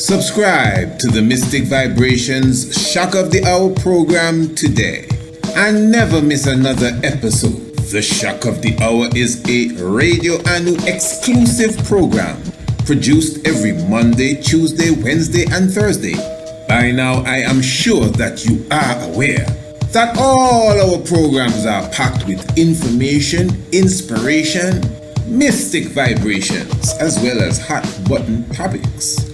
Subscribe to the Mystic Vibrations Shock of the Hour program today and never miss another episode. The Shock of the Hour is a Radio Anu exclusive program produced every Monday, Tuesday, Wednesday, and Thursday. By now, I am sure that you are aware that all our programs are packed with information, inspiration, mystic vibrations, as well as hot button topics.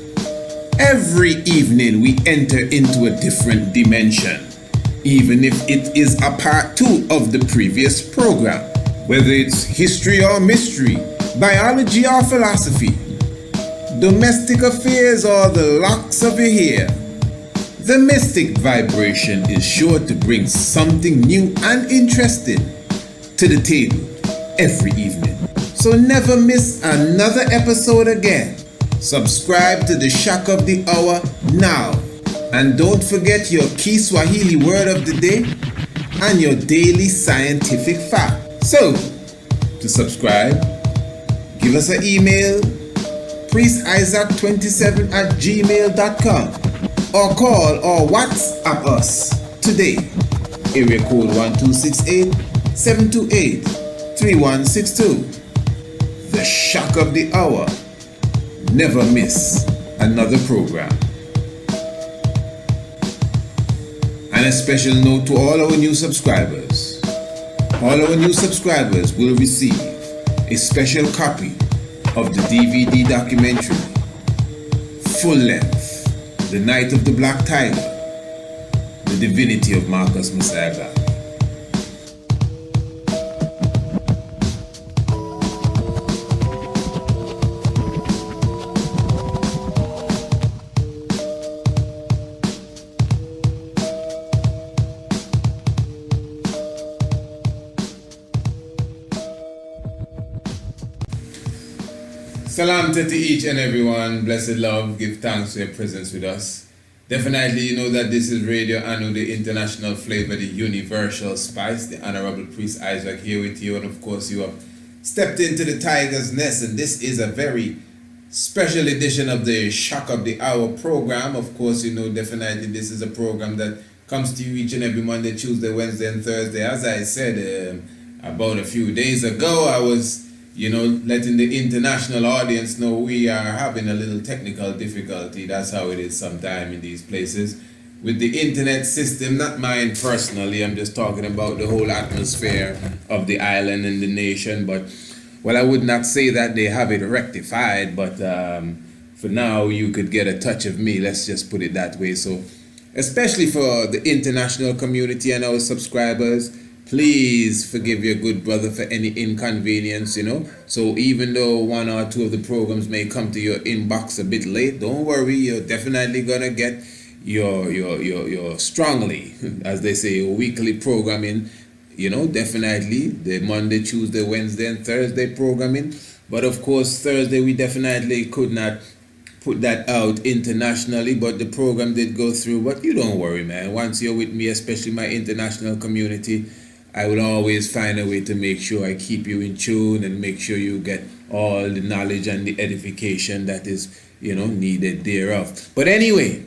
Every evening we enter into a different dimension, even if it is a part 2 of the previous program, whether it's history or mystery, biology or philosophy, domestic affairs or the locks of your hair. The mystic vibration is sure to bring something new and interesting to the table every evening. So never miss another episode again. Subscribe to the Shock of the Hour now. And don't forget your key Swahili word of the day and your daily scientific fact. So, to subscribe, give us an email, priestisaac27@gmail.com, or call or WhatsApp us today. Area code 1268-728-3162. The Shock of the Hour. Never miss another program. And a special note to all our new subscribers. All our new subscribers will receive a special copy of the DVD documentary, full length, The Night of the Black Tiger, The Divinity of Marcus Messiah God. Salam to each and everyone. Blessed love. Give thanks for your presence with us. Definitely, you know that this is Radio Anu, the international flavor, the universal spice. The Honorable Priest Isaac here with you. And of course, you have stepped into the tiger's nest. And this is a very special edition of the Shock of the Hour program. Of course, you know, definitely this is a program that comes to you each and every Monday, Tuesday, Wednesday, and Thursday. As I said about a few days ago, I was letting the international audience know we are having a little technical difficulty. That's how it is sometime in these places. With the internet system, not mine personally, I'm just talking about the whole atmosphere of the island and the nation. But, well, I would not say that they have it rectified, but for now, you could get a touch of me. Let's just put it that way. So, especially for the international community and our subscribers, please forgive your good brother for any inconvenience, So even though one or two of the programs may come to your inbox a bit late, don't worry, you're definitely gonna get your strongly, as they say, your weekly programming, definitely the Monday, Tuesday, Wednesday, and Thursday programming. But of course, Thursday we definitely could not put that out internationally, but the program did go through. But you don't worry, man. Once you're with me, especially my international community, I will always find a way to make sure I keep you in tune and make sure you get all the knowledge and the edification that is, needed thereof. But anyway,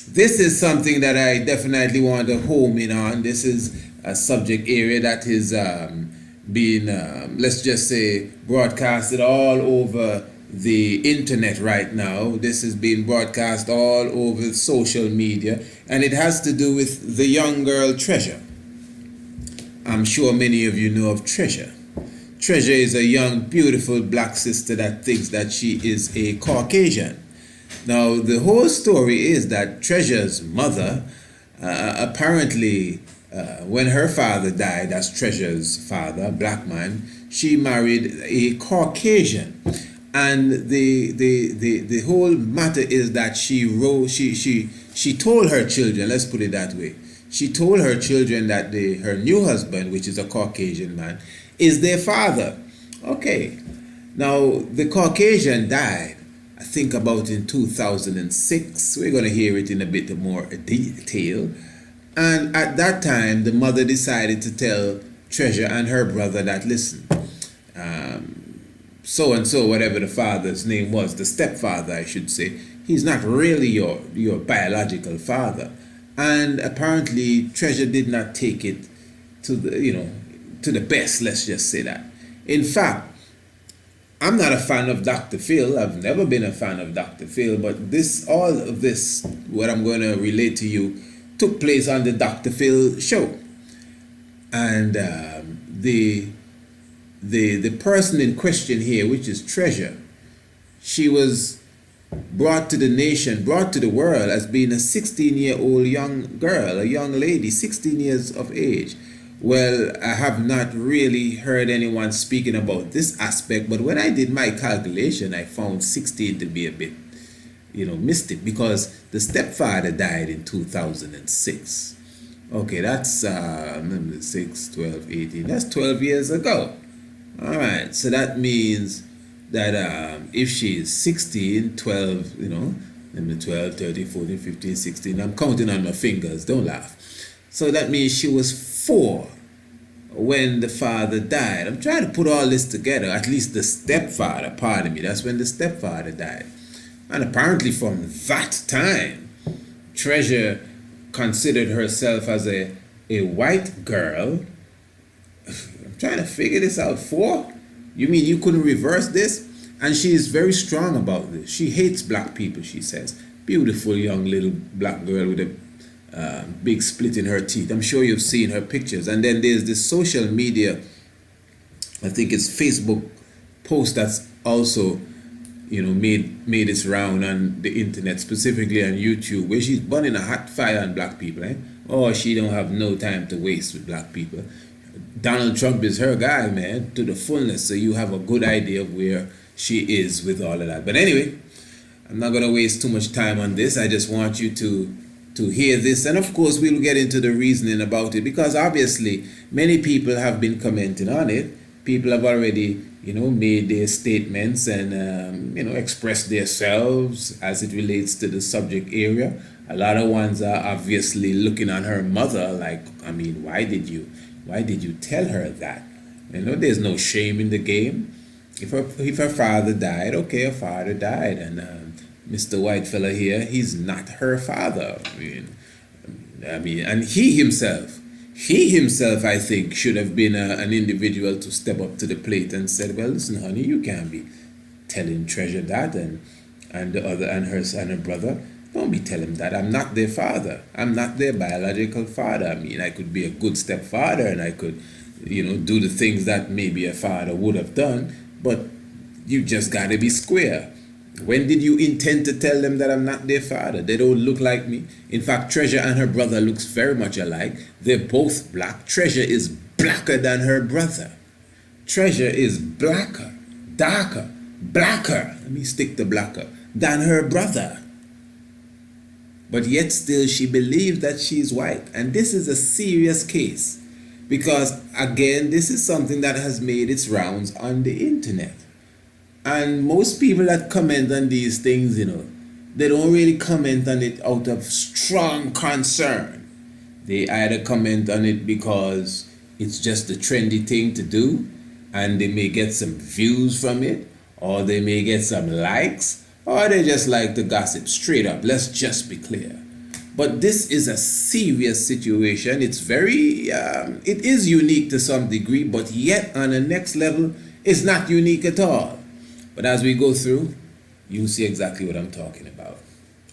this is something that I definitely want to home in on. This is a subject area that is being, let's just say, broadcasted all over the internet right now. This is being broadcast all over social media, and it has to do with the young girl Treasure. I'm sure many of you know of Treasure. Treasure is a young, beautiful black sister that thinks that she is a Caucasian. Now, the whole story is that Treasure's mother, apparently, when her father died, that's Treasure's father, a black man, she married a Caucasian. And the whole matter is that she told her children, let's put it that way, she told her children that her new husband, which is a Caucasian man, is their father. Okay. Now, the Caucasian died, I think about in 2006. We're going to hear it in a bit more detail. And at that time, the mother decided to tell Treasure and her brother that, listen, so and so, whatever the father's name was, the stepfather, I should say, he's not really your biological father. And apparently, Treasure did not take it to the best. Let's just say that. In fact, I'm not a fan of Dr. Phil. I've never been a fan of Dr. Phil, but all of this, what I'm going to relate to you, took place on the Dr. Phil show. And the person in question here, which is Treasure, she was brought to the world as being a 16-year-old young girl, a young lady, 16 years of age. Well, I have not really heard anyone speaking about this aspect, but when I did my calculation, I found 16 to be a bit, mystic, because the stepfather died in 2006. Okay, that's 6, 12, 18, that's 12 years ago. All right, so that means that if she is 16, 12, 12, 13, 14, 15, 16, I'm counting on my fingers, don't laugh. So that means she was 4 when the father died. I'm trying to put all this together, at least the stepfather, pardon me, that's when the stepfather died. And apparently from that time, Treasure considered herself as a white girl. I'm trying to figure this out. 4? You mean you couldn't reverse this? And she is very strong about this. She hates black people, she says. Beautiful young little black girl with a big split in her teeth. I'm sure you've seen her pictures. And then there's this social media, I think it's Facebook post that's also, made its round on the internet, specifically on YouTube, where she's burning a hot fire on black people. Oh, she don't have no time to waste with black people. Donald Trump is her guy, man, to the fullness. So you have a good idea of where she is with all of that. But anyway, I'm not going to waste too much time on this. I just want you to hear this. And of course, we'll get into the reasoning about it, because obviously many people have been commenting on it. People have already, made their statements and, expressed themselves as it relates to the subject area. A lot of ones are obviously looking on her mother like, why did you tell her that? There's no shame in the game. If her father died, okay, her father died, and Mr. White fella here, he's not her father. And he himself, I think, should have been an individual to step up to the plate and said, well, listen, honey, you can't be telling Treasure that, and the other, and her brother. Don't be telling them that. I'm not their father. I'm not their biological father. I could be a good stepfather, and I could, do the things that maybe a father would have done, but you just got to be square. When did you intend to tell them that I'm not their father? They don't look like me. In fact, Treasure and her brother looks very much alike. They're both black. Treasure is blacker than her brother. Treasure is blacker, darker, blacker. Let me stick to blacker than her brother. But yet still she believes that she's white. And this is a serious case, because again, this is something that has made its rounds on the internet. And most people that comment on these things, they don't really comment on it out of strong concern. They either comment on it because it's just a trendy thing to do, and they may get some views from it, or they may get some likes, or they just like to gossip straight up. Let's just be clear. But this is a serious situation. It's very, it is unique to some degree, but yet on the next level, it's not unique at all. But as we go through, you'll see exactly what I'm talking about.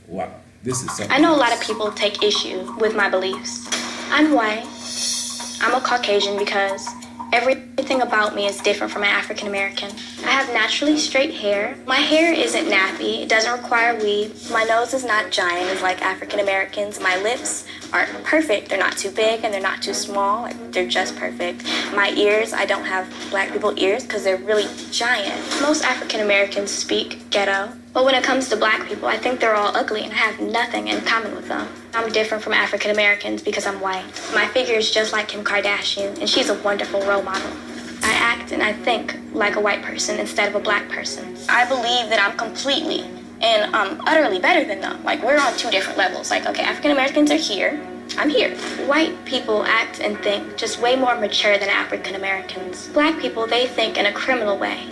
Wow, this is something. I know a lot of people take issue with my beliefs. I'm white. I'm a Caucasian because everything about me is different from an African American. I have naturally straight hair. My hair isn't nappy. It doesn't require weave. My nose is not giant as like African Americans. My lips are perfect. They're not too big and they're not too small. They're just perfect. My ears, I don't have black people ears because they're really giant. Most African Americans speak ghetto. But when it comes to black people, I think they're all ugly and I have nothing in common with them. I'm different from African Americans because I'm white. My figure is just like Kim Kardashian, and she's a wonderful role model. I act and I think like a white person instead of a black person. I believe that I'm completely and utterly better than them. Like, we're on two different levels. Like, okay, African Americans are here. I'm here. White people act and think just way more mature than African Americans. Black people, they think in a criminal way.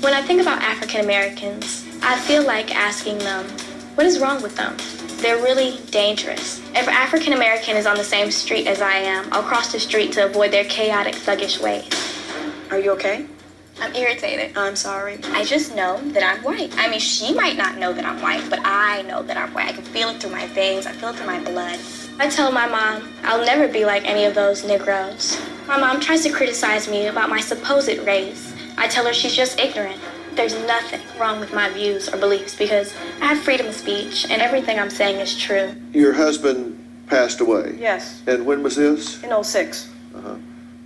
When I think about African Americans, I feel like asking them, what is wrong with them? They're really dangerous. If an African American is on the same street as I am, I'll cross the street to avoid their chaotic, thuggish ways. Are you okay? I'm irritated. I'm sorry. I just know that I'm white. I mean, she might not know that I'm white, but I know that I'm white. I can feel it through my veins. I feel it through my blood. I tell my mom I'll never be like any of those Negroes. My mom tries to criticize me about my supposed race. I tell her she's just ignorant. There's nothing wrong with my views or beliefs because I have freedom of speech and everything I'm saying is true. Your husband passed away? Yes. And when was this? In '06.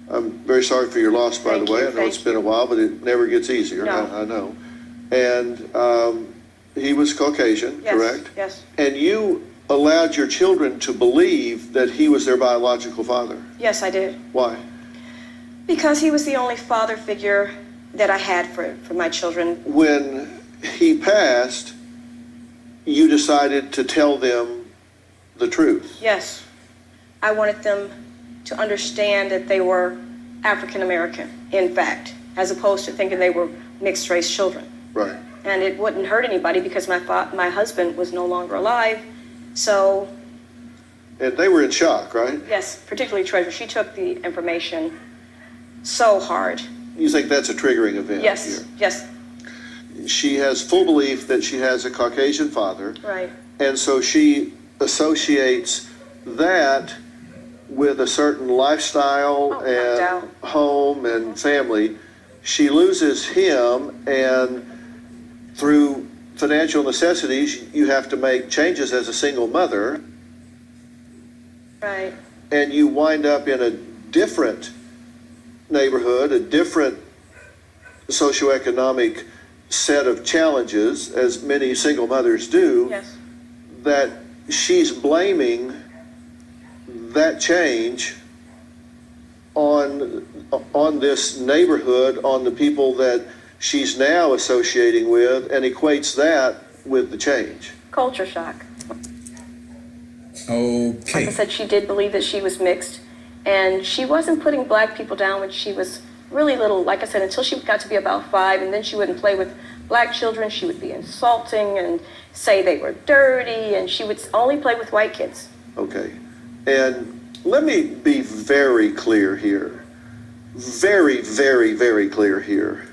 I'm very sorry for your loss, by Thank the way. you, I know thank it's been a while, but it never gets easier. No. I know. And he was Caucasian, Yes. correct? Yes. And you allowed your children to believe that he was their biological father. Yes, I did. Why? Because he was the only father figure that I had for my children. When he passed, you decided to tell them the truth. Yes. I wanted them to understand that they were African American, in fact, as opposed to thinking they were mixed race children. Right. And it wouldn't hurt anybody because my husband was no longer alive. So, And they were in shock, right? yes, particularly Treasure. She took the information so hard. You think that's a triggering event Yes, here? yes, She has full belief that she has a Caucasian father. right. And so she associates that with a certain lifestyle Oh, no and doubt. home and family. She loses him, and through financial necessities, you have to make changes as a single mother, Right. and you wind up in a different neighborhood, a different socioeconomic set of challenges, as many single mothers do, Yes. that she's blaming that change on this neighborhood, on the people that she's now associating with, and equates that with the change. Culture shock. Like I Okay. said, she did believe that she was mixed, and she wasn't putting black people down when she was really little. Like I said, until she got to be about 5, and then she wouldn't play with black children. She would be insulting and say they were dirty, and she would only play with white kids. Okay. And let me be very clear here. Very, very, very clear here.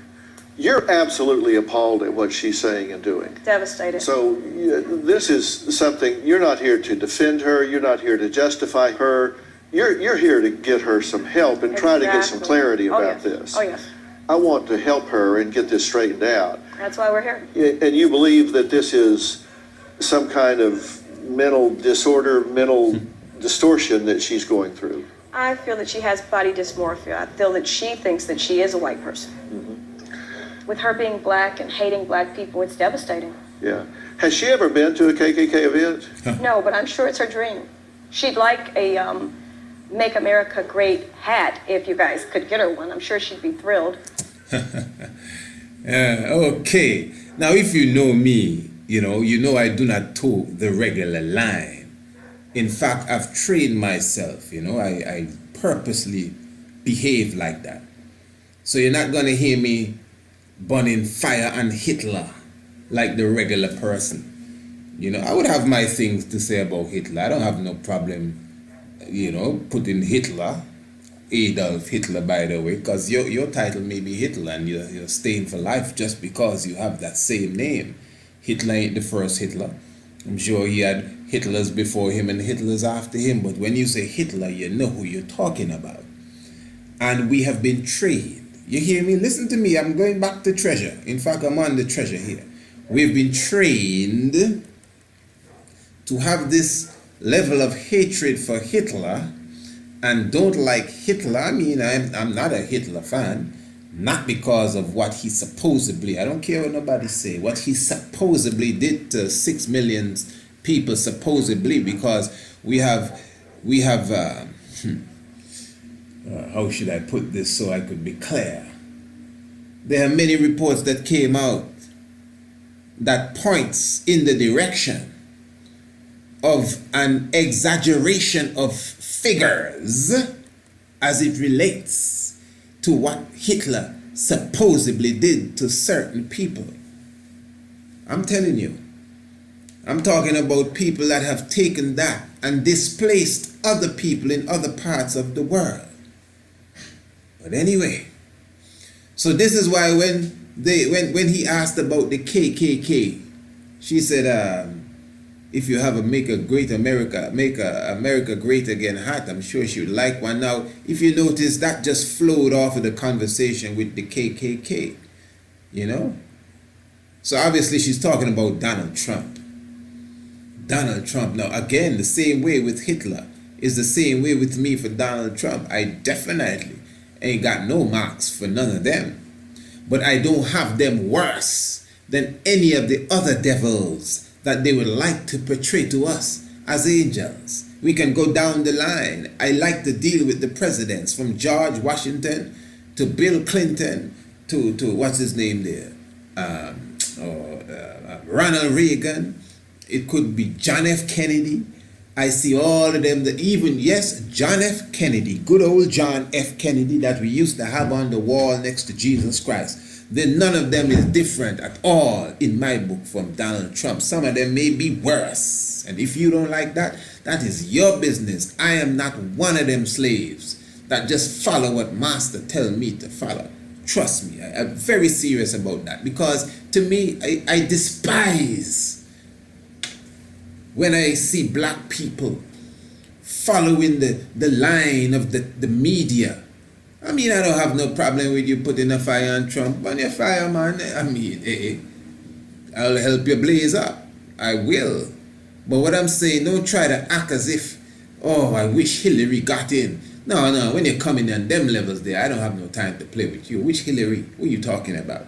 You're absolutely appalled at what she's saying and doing. Devastated. So this is something, you're not here to defend her, you're not here to justify her, you're here to get her some help and try to get some Exactly. clarity Oh, about yes. this. Oh, yes. I want to help her and get this straightened out. That's why we're here. And you believe that this is some kind of mental disorder, mental distortion that she's going through. I feel that she has body dysmorphia. I feel that she thinks that she is a white person. With her being black and hating black people, it's devastating. Yeah. Has she ever been to a KKK event? No, but I'm sure it's her dream. She'd like a Make America Great hat if you guys could get her one. I'm sure she'd be thrilled. Okay. Now, if you know me, you know I do not toe the regular line. In fact, I've trained myself, I purposely behave like that. So you're not going to hear me burning fire on Hitler like the regular person. I would have my things to say about Hitler. I don't have no problem, putting Hitler, Adolf Hitler, by the way, because your title may be Hitler and you're staying for life just because you have that same name. Hitler ain't the first Hitler. I'm sure he had Hitlers before him and Hitlers after him, but when you say Hitler, you know who you're talking about. And we have been trained. You hear me? Listen to me. I'm going back to Treasure. In fact, I'm on the Treasure here. We've been trained to have this level of hatred for Hitler and don't like Hitler. I mean, I'm not a Hitler fan. Not because of what he supposedly, I don't care what nobody say, what he supposedly did to 6 million people supposedly, because we have how should I put this so I could be clear? There are many reports that came out that points in the direction of an exaggeration of figures as it relates to what Hitler supposedly did to certain people. I'm telling you. I'm talking about people that have taken that and displaced other people in other parts of the world. But anyway, so this is why when he asked about the KKK, she said, if you have a make America great again hat, I'm sure she would like one. Now, if you notice, that just flowed off of the conversation with the KKK, you know? So obviously she's talking about Donald Trump. Donald Trump. Now, again, the same way with Hitler is the same way with me for Donald Trump. I definitely ain't got no marks for none of them. But I don't have them worse than any of the other devils that they would like to portray to us as angels. We can go down the line. I like to deal with the presidents from George Washington to Bill Clinton to what's his name there? Ronald Reagan. It could be John F. Kennedy. I see all of them, yes, John F. Kennedy, good old John F. Kennedy that we used to have on the wall next to Jesus Christ. Then none of them is different at all in my book from Donald Trump. Some of them may be worse. And if you don't like that, that is your business. I am not one of them slaves that just follow what master tell me to follow. Trust me, I'm very serious about that, because to me, I despise when I see black people following the line of the media. I mean, I don't have no problem with you putting a fire on Trump. On your fire, man. I mean, I'll help you blaze up. I will. But what I'm saying, don't try to act as if, oh, I wish Hillary got in. No, when you're coming on them levels there, I don't have no time to play with you. Which Hillary? What are you talking about?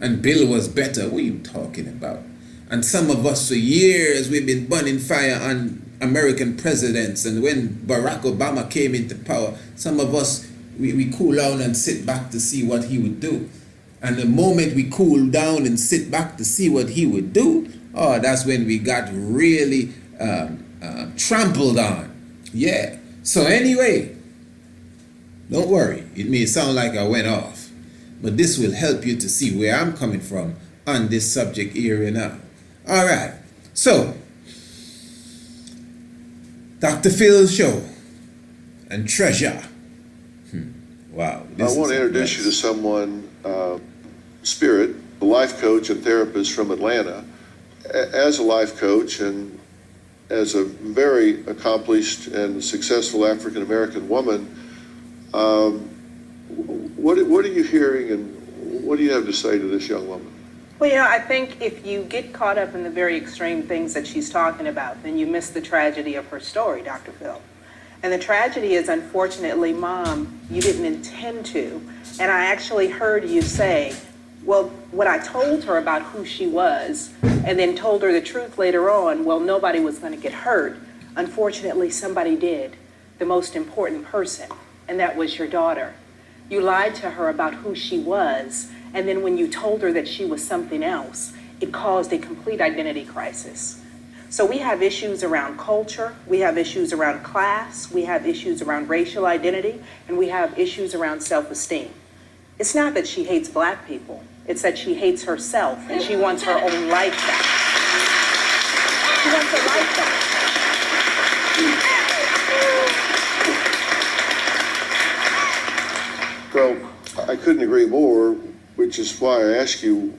And Bill was better. What are you talking about? And some of us for years, we've been burning fire on American presidents. And when Barack Obama came into power, some of us, we cool down and sit back to see what he would do. And the moment we cool down and sit back to see what he would do, oh, that's when we got really trampled on. Yeah. So anyway, don't worry. It may sound like I went off, but this will help you to see where I'm coming from on this subject area now. All right. So, Dr. Phil's show and Treasure. Wow. I want to introduce you to someone, Spirit, a life coach and therapist from Atlanta. As a life coach and as a very accomplished and successful African-American woman, what are you hearing and what do you have to say to this young woman? Well, I think if you get caught up in the very extreme things that she's talking about, then you miss the tragedy of her story, Dr. Phil. And the tragedy is, unfortunately, Mom, you didn't intend to. And I actually heard you say, well, what I told her about who she was and then told her the truth later on, well, nobody was going to get hurt. Unfortunately, somebody did, the most important person, and that was your daughter. You lied to her about who she was, and then when you told her that she was something else, it caused a complete identity crisis. So we have issues around culture, we have issues around class, we have issues around racial identity, and we have issues around self-esteem. It's not that she hates black people, it's that she hates herself and she wants her own life back. She wants her life back. Well, I couldn't agree more, which is why I ask you,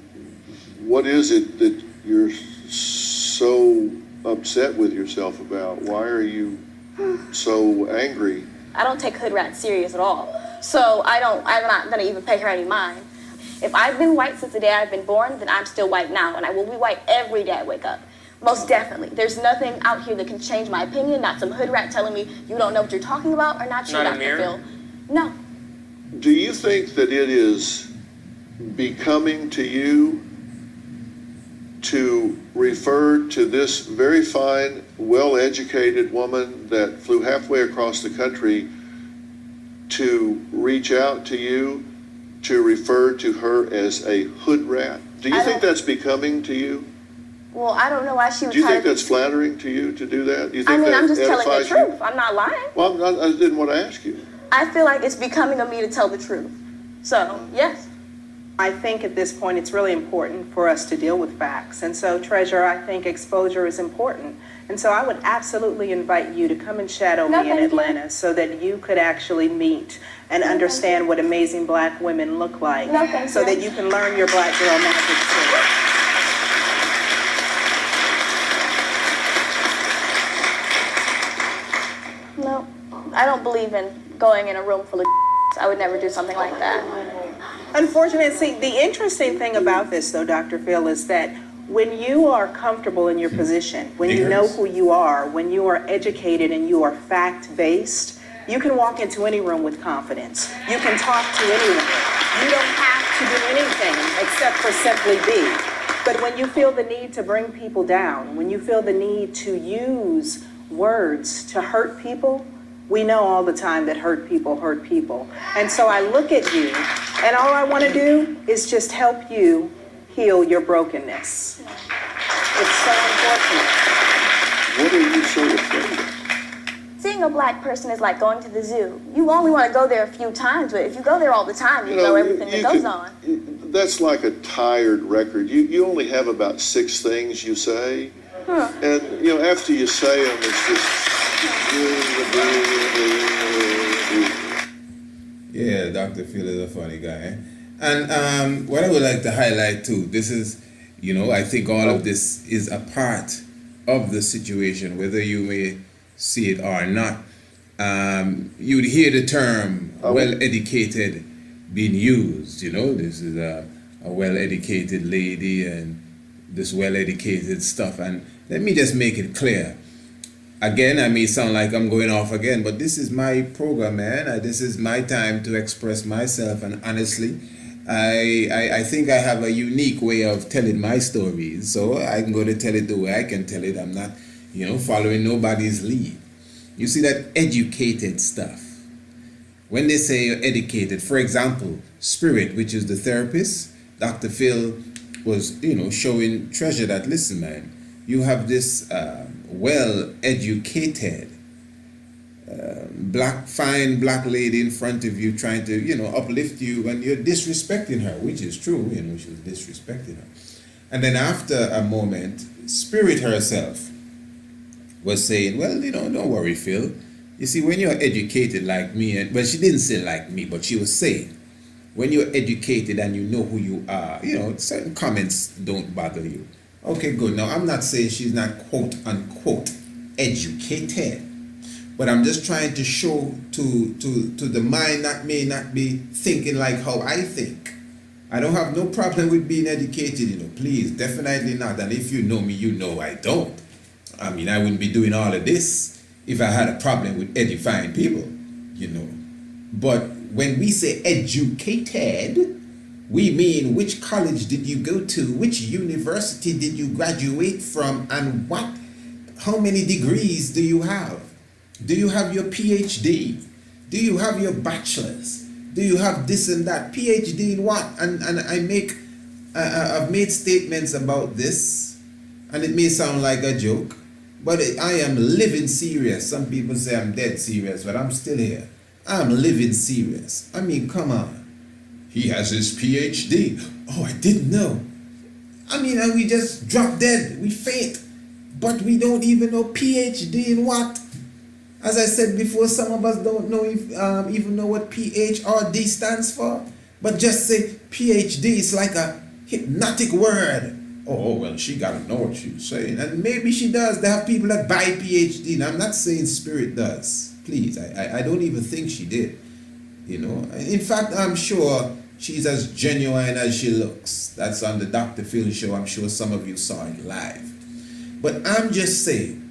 what is it that you're so upset with yourself about? Why are you so angry? I don't take hood rats serious at all. So I'm not gonna even pay her any mind. If I've been white since the day I've been born, then I'm still white now, and I will be white every day I wake up. Most definitely. There's nothing out here that can change my opinion, not some hood rat telling me you don't know what you're talking about, or not you, Dr. Phil. No. Do you think that it is becoming to you to refer to this very fine, well-educated woman that flew halfway across the country to reach out to you, to refer to her as a hood rat? Do you think that's becoming to you? Well, I don't know why she would. Do you think that's flattering to you to do that? Do you think I mean, that I'm just telling the edifies truth. you? I'm not lying. Well, I didn't want to ask you. I feel like it's becoming of me to tell the truth. So, yes. I think at this point it's really important for us to deal with facts. And so, Treasure, I think exposure is important. And so I would absolutely invite you to come and shadow me in Atlanta so that you could actually meet and understand what amazing Black women look like, so that you can learn your Black girl magic too. No, I don't believe in going in a room full of I would never do something like that. Unfortunately, see, the interesting thing about this, though, Dr. Phil, is that when you are comfortable in your position, when you know who you are, when you are educated and you are fact-based, you can walk into any room with confidence. You can talk to anyone. You don't have to do anything except for simply be. But when you feel the need to bring people down, when you feel the need to use words to hurt people, we know all the time that hurt people hurt people. And so I look at you, and all I want to do is just help you heal your brokenness. It's so unfortunate. What are you so afraid of? Seeing a Black person is like going to the zoo. You only want to go there a few times, but if you go there all the time, you know everything that goes on. That's like a tired record. You only have about 6 things you say. And, after you say them, it's just... Yeah, Dr. Phil is a funny guy. And what I would like to highlight too, this is, I think all of this is a part of the situation, whether you may see it or not. You'd hear the term well-educated being used, this is a well-educated lady and this well-educated stuff. And let me just make it clear. Again, I may sound like I'm going off again, but this is my program, man. This is my time to express myself. And honestly, I think I have a unique way of telling my stories. So I'm going to tell it the way I can tell it. I'm not, following nobody's lead. You see that educated stuff. When they say you're educated, for example, Spirit, which is the therapist, Dr. Phil was, showing Treasure that, listen, man, you have this well-educated fine black lady in front of you trying to, uplift you, and you're disrespecting her, which is true, she was disrespecting her. And then after a moment, Spirit herself was saying, well, don't worry, Phil. You see, when you're educated like me, well, she didn't say like me, but she was saying, when you're educated and you know who you are, certain comments don't bother you. Okay, good. Now, I'm not saying she's not quote unquote educated, but I'm just trying to show to the mind that may not be thinking like how I think. I don't have no problem with being educated, please, definitely not. And if you know me, you know I don't. I mean, I wouldn't be doing all of this if I had a problem with edifying people, But when we say educated, we mean which college did you go to, which university did you graduate from, and how many degrees do you have? Do you have your PhD? Do you have your bachelor's? Do you have this and that? PhD in what? And I've made statements about this, and it may sound like a joke, but I am living serious. Some people say I'm dead serious, but I'm still here. I'm living serious. I mean, come on. He has his PhD. Oh, I didn't know. I mean, and we just drop dead. We faint. But we don't even know PhD in what? As I said before, some of us don't know even know what PH or D stands for. But just say PhD is like a hypnotic word. Oh, well, she got to know what she's saying. And maybe she does. There have people that buy PhD. Now, I'm not saying Spirit does. Please, I don't even think she did. In fact, I'm sure she's as genuine as she looks. That's on the Dr. Phil show. I'm sure some of you saw it live. But I'm just saying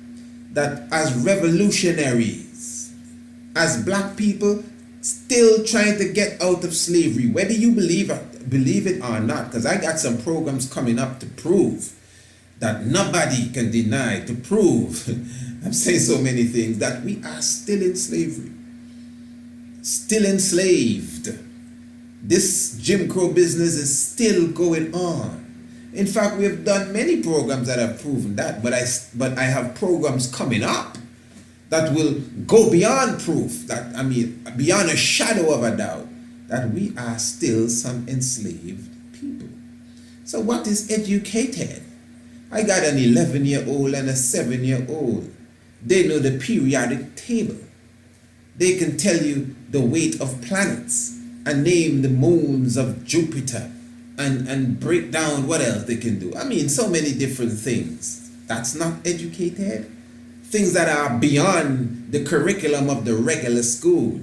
that as revolutionaries, as black people still trying to get out of slavery, whether you believe it or not, because I got some programs coming up to prove that nobody can deny, to prove, I'm saying so many things, that we are still in slavery. Still enslaved. This Jim Crow business is still going on. In fact, we have done many programs that have proven that, but I have programs coming up that will go beyond proof, beyond a shadow of a doubt, that we are still some enslaved people. So what is educated? I got an 11-year-old and a 7-year-old. They know the periodic table. They can tell you the weight of planets and name the moons of Jupiter and break down what else they can do. I mean, so many different things. That's not educated. Things that are beyond the curriculum of the regular school.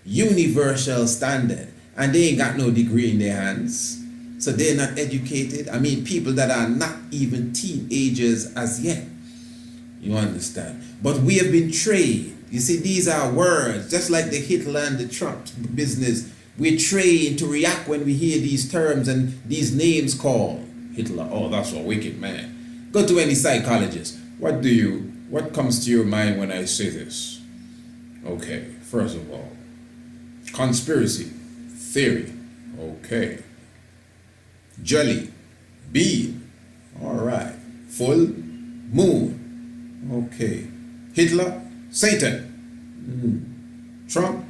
Universal standard. And they ain't got no degree in their hands. So they're not educated. I mean, people that are not even teenagers as yet. You understand? But we have been trained. You see, these are words, just like the Hitler and the Trump business. We're trained to react when we hear these terms and these names called. Hitler, oh, that's a wicked man. Go to any psychologist. What comes to your mind when I say this? Okay, first of all, conspiracy, theory, okay. Jelly, bean, all right. Full moon, okay. Hitler, Satan, Trump,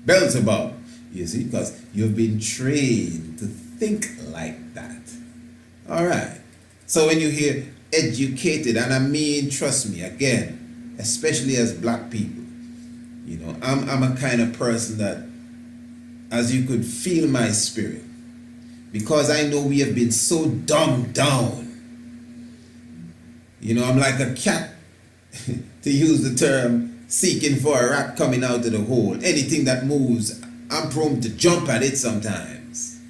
Beelzebub. You see, because you've been trained to think like that. All right. So when you hear educated, and I mean, trust me, again, especially as black people, you know, I'm a kind of person that, as you could feel my spirit, because I know we have been so dumbed down. You know, I'm like a cat, to use the term, seeking for a rat coming out of the hole. Anything that moves, I'm prone to jump at it sometimes.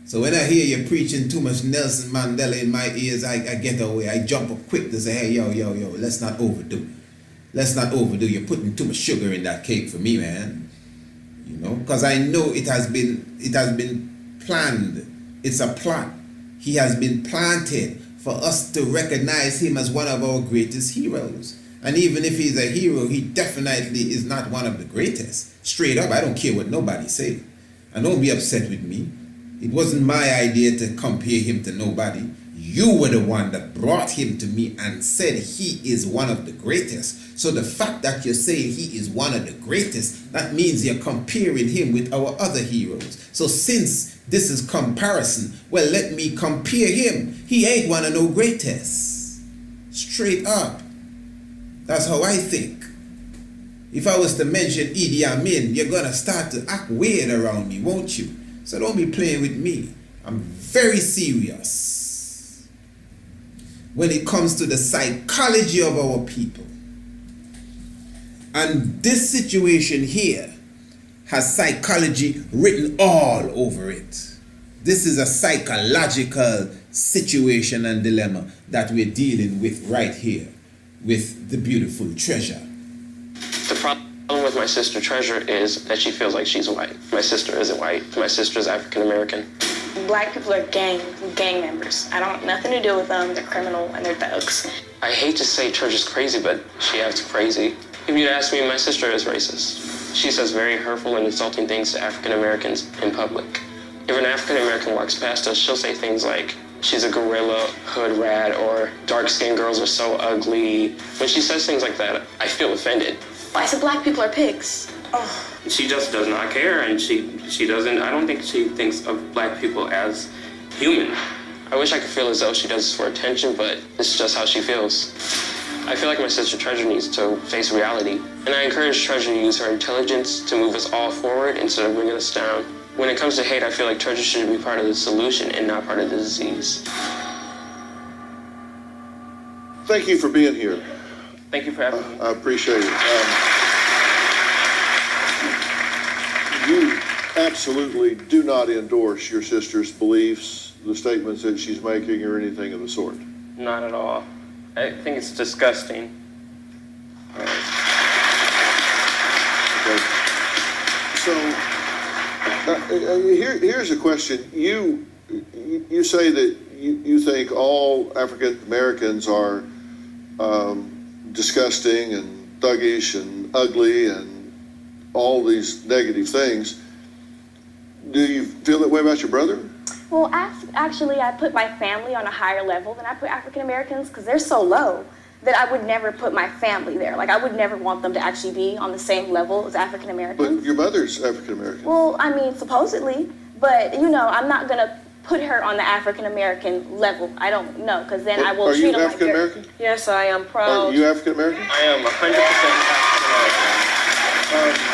So when I hear you preaching too much Nelson Mandela in my ears, I get away. I jump up quick to say, hey, yo, let's not overdo. Let's not overdo. You're putting too much sugar in that cake for me, man. You know, because I know it has been planned. It's a plot. He has been planted for us to recognize him as one of our greatest heroes. And even if he's a hero, he definitely is not one of the greatest. Straight up, I don't care what nobody say. And don't be upset with me. It wasn't my idea to compare him to nobody. You were the one that brought him to me and said he is one of the greatest. So the fact that you're saying he is one of the greatest, that means you're comparing him with our other heroes. So since this is comparison, well, let me compare him. He ain't one of no greatest. Straight up. That's how I think. If I was to mention Idi Amin, you're going to start to act weird around me, won't you? So don't be playing with me. I'm very serious when it comes to the psychology of our people. And this situation here has psychology written all over it. This is a psychological situation and dilemma that we're dealing with right here with the beautiful Treasure. The problem with my sister Treasure is that she feels like she's white. My sister isn't white. My sister is African American. Black people are gang members. I don't want nothing to do with them. They're criminal and they're thugs. I hate to say Treasure's crazy, but she acts crazy. If you'd ask me, my sister is racist. She says very hurtful and insulting things to African Americans in public. If an African American walks past us, she'll say things like, she's a gorilla, hood rat, or dark-skinned girls are so ugly. When she says things like that, I feel offended. I said black people are pigs. Oh. She just does not care, and she doesn't, I don't think she thinks of black people as human. I wish I could feel as though she does this for attention, but it's just how she feels. I feel like my sister Treasure needs to face reality, and I encourage Treasure to use her intelligence to move us all forward instead of bringing us down. When it comes to hate, I feel like Treasure should be part of the solution and not part of the disease. Thank you for being here. Thank you for having me. I appreciate it. You absolutely do not endorse your sister's beliefs, the statements that she's making, or anything of the sort. Not at all. I think it's disgusting. Okay. So, here's a question. You say that you think all African Americans are disgusting and thuggish and ugly and all these negative things. Do you feel that way about your brother? Well, actually, I put my family on a higher level than I put African Americans because they're so low that I would never put my family there. Like, I would never want them to actually be on the same level as African Americans. But your mother's African American. Well, I mean, supposedly, but, you know, I'm not going to put her on the African American level. I don't know, because then I will Are treat you her like African dirt. American? Yes, I am proud. Are you African American? I am 100% African American.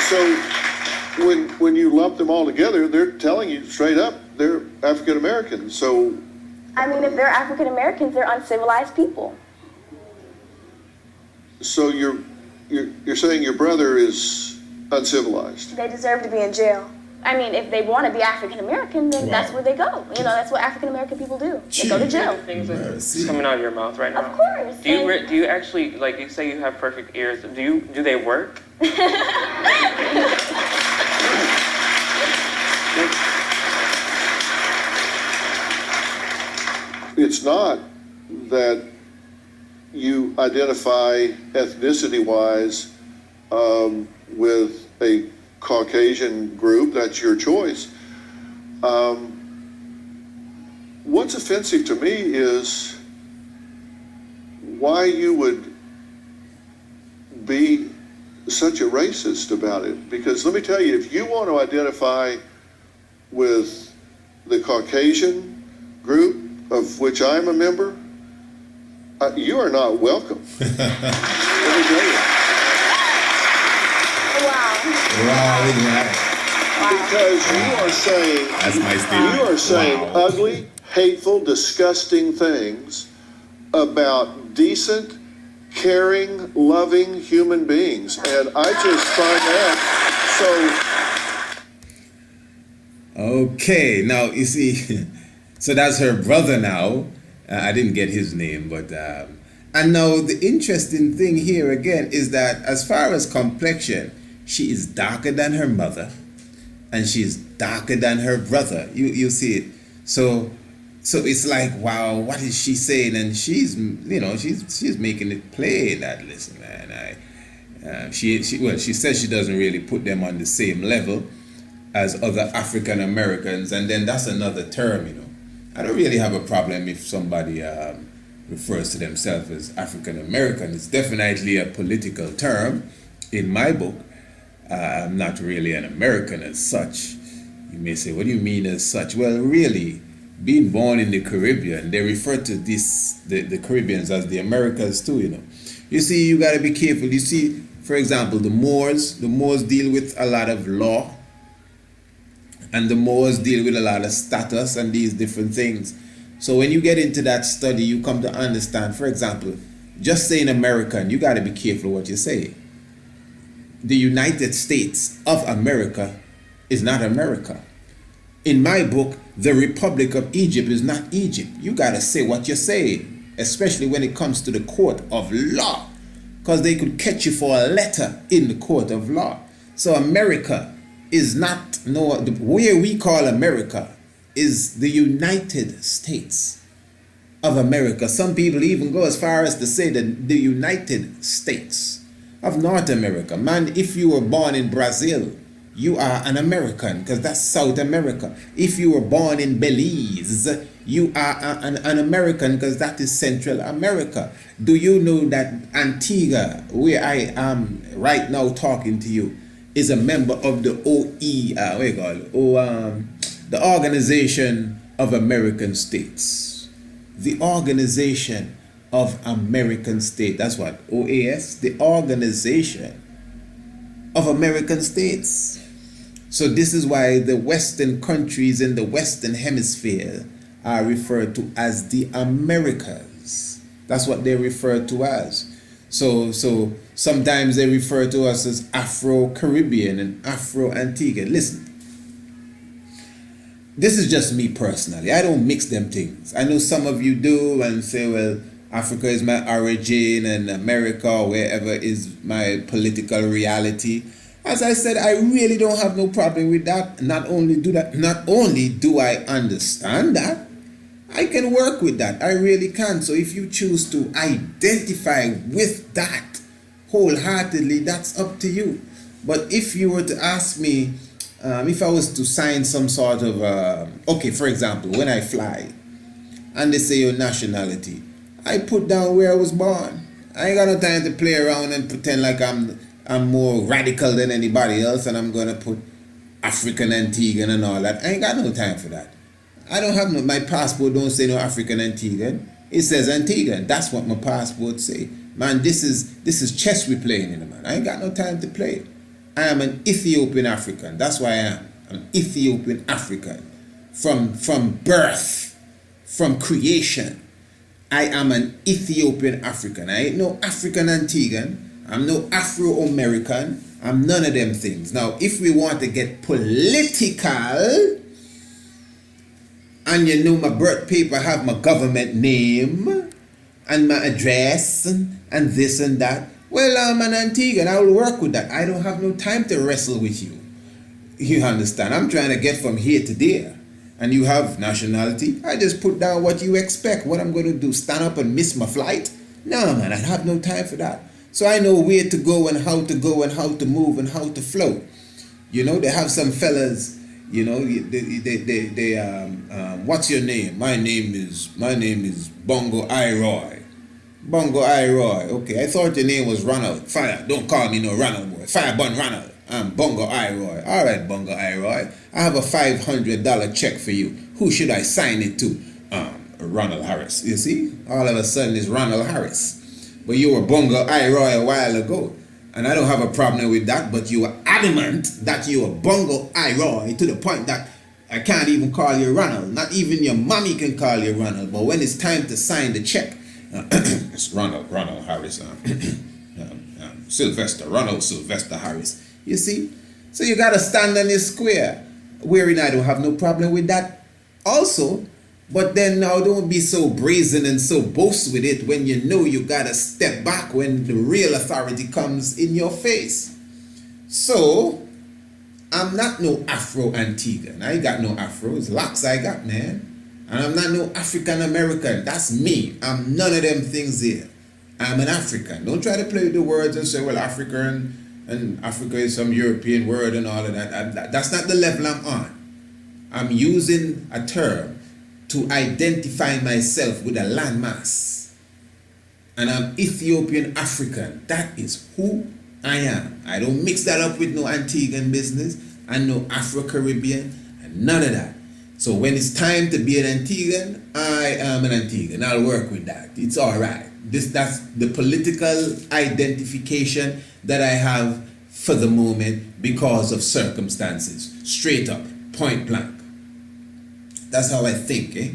So when you lump them all together, they're telling you straight up they're African American. So I mean, if they're African Americans, they're uncivilized people. so you're saying your brother is uncivilized. They deserve to be in jail. I mean, if they want to be African American, then that's where they go. You know, that's what African American people do. They go to jail. Things that's coming out of your mouth right now. Of course. Do you actually, like you say you have perfect ears, do they work? It's not that you identify ethnicity-wise with a Caucasian group. That's your choice. What's offensive to me is why you would be such a racist about it. Because let me tell you, if you want to identify with the Caucasian group, of which I'm a member, you are not welcome. Let me tell you. Wow. Because you are saying wow. ugly, hateful, disgusting things about decent, caring, loving human beings. And I just find that so. Okay, now you see, so that's her brother now. I didn't get his name, but and now the interesting thing here again is that as far as complexion, she is darker than her mother, and she's darker than her brother. You see it. So it's like, wow, what is she saying? And she's making it plain that, listen, man, she says she doesn't really put them on the same level as other African Americans, and then that's another term, I don't really have a problem if somebody refers to themselves as African American. It's definitely a political term in my book. I'm not really an American as such. You may say, what do you mean as such? Well, really, being born in the Caribbean, they refer to the Caribbeans as the Americas too, You see, you got to be careful. You see, for example, the Moors deal with a lot of law, and the Moors deal with a lot of status and these different things. So when you get into that study, you come to understand, for example, just saying American, you got to be careful what you say. The United States of America is not America. In my book, the Republic of Egypt is not Egypt. You got to say what you're saying, especially when it comes to the court of law, because they could catch you for a letter in the court of law. So America is not, where we call America is the United States of America. Some people even go as far as to say that the United States of North America. Man, if you were born in Brazil, you are an American, because that's South America. If you were born in Belize, you are an American, because that is Central America. Do you know that Antigua, where I am right now talking to you, is a member of the the Organization of American States. The Organization of American States. That's what? OAS? The Organization of American States. So this is why the Western countries in the Western Hemisphere are referred to as the Americas. That's what they're referred to as. So sometimes they refer to us as Afro-Caribbean and Afro-Antigua. Listen, this is just me personally. I don't mix them things. I know some of you do and say, well, Africa is my origin and America or wherever is my political reality. As I said, I really don't have no problem with that. Not only do I understand that, I can work with that. I really can. So if you choose to identify with that wholeheartedly, that's up to you. But if you were to ask me, if I was to sign some sort of, okay, for example, when I fly and they say your nationality, I put down where I was born. I ain't got no time to play around and pretend like I'm more radical than anybody else, and I'm gonna put African Antiguan and all that. I ain't got no time for that. I don't have no, my passport don't say no African Antiguan. It says Antiguan. That's what my passport say. Man, this is chess we playing in, man. I ain't got no time to play. I am an Ethiopian African. That's why I am. An Ethiopian African. From birth, from creation. I am an Ethiopian African. I ain't no African Antiguan. I'm no Afro-American. I'm none of them things. Now, if we want to get political, and you know my birth paper have my government name and my address and this and that, well, I'm an Antiguan. I will work with that. I don't have no time to wrestle with you. You understand? I'm trying to get from here to there. And you have nationality. I just put down what you expect. What I'm going to do, stand up and miss my flight? No, man, I have no time for that. So I know where to go and how to move and how to flow. You know, they have some fellas, you know, what's your name? My name is Bongo Iroy. Bongo Iroy. Okay, I thought your name was Ronald. Fire, don't call me no Ronald boy. Fire Bun Ronald. I'm Bongo Iroy. All right, Bongo Iroy. I have a $500 check for you. Who should I sign it to? Ronald Harris. You see? All of a sudden it's Ronald Harris. But you were Bongo Iroy a while ago. And I don't have a problem with that, but you were adamant that you were Bongo Iroy to the point that I can't even call you Ronald. Not even your mommy can call you Ronald. But when it's time to sign the check, it's Ronald Harris. Ronald Sylvester Harris. You see? So you got to stand on your square. Wherein I don't have no problem with that also. But then now don't be so brazen and so boast with it when you know you got to step back when the real authority comes in your face. So, I'm not no Afro-Antiguan. I ain't got no Afro. It's locks I got, man. And I'm not no African-American. That's me. I'm none of them things here. I'm an African. Don't try to play with the words and say, well, African and Africa is some European word and all of that. That's not the level I'm on. I'm using a term to identify myself with a landmass. And I'm Ethiopian African. That is who I am. I don't mix that up with no Antiguan business and no Afro-Caribbean and none of that. So when it's time to be an Antiguan, I am an Antiguan. I'll work with that. It's all right. That's the political identification that I have for the moment because of circumstances. Straight up, point blank. That's how I think, eh?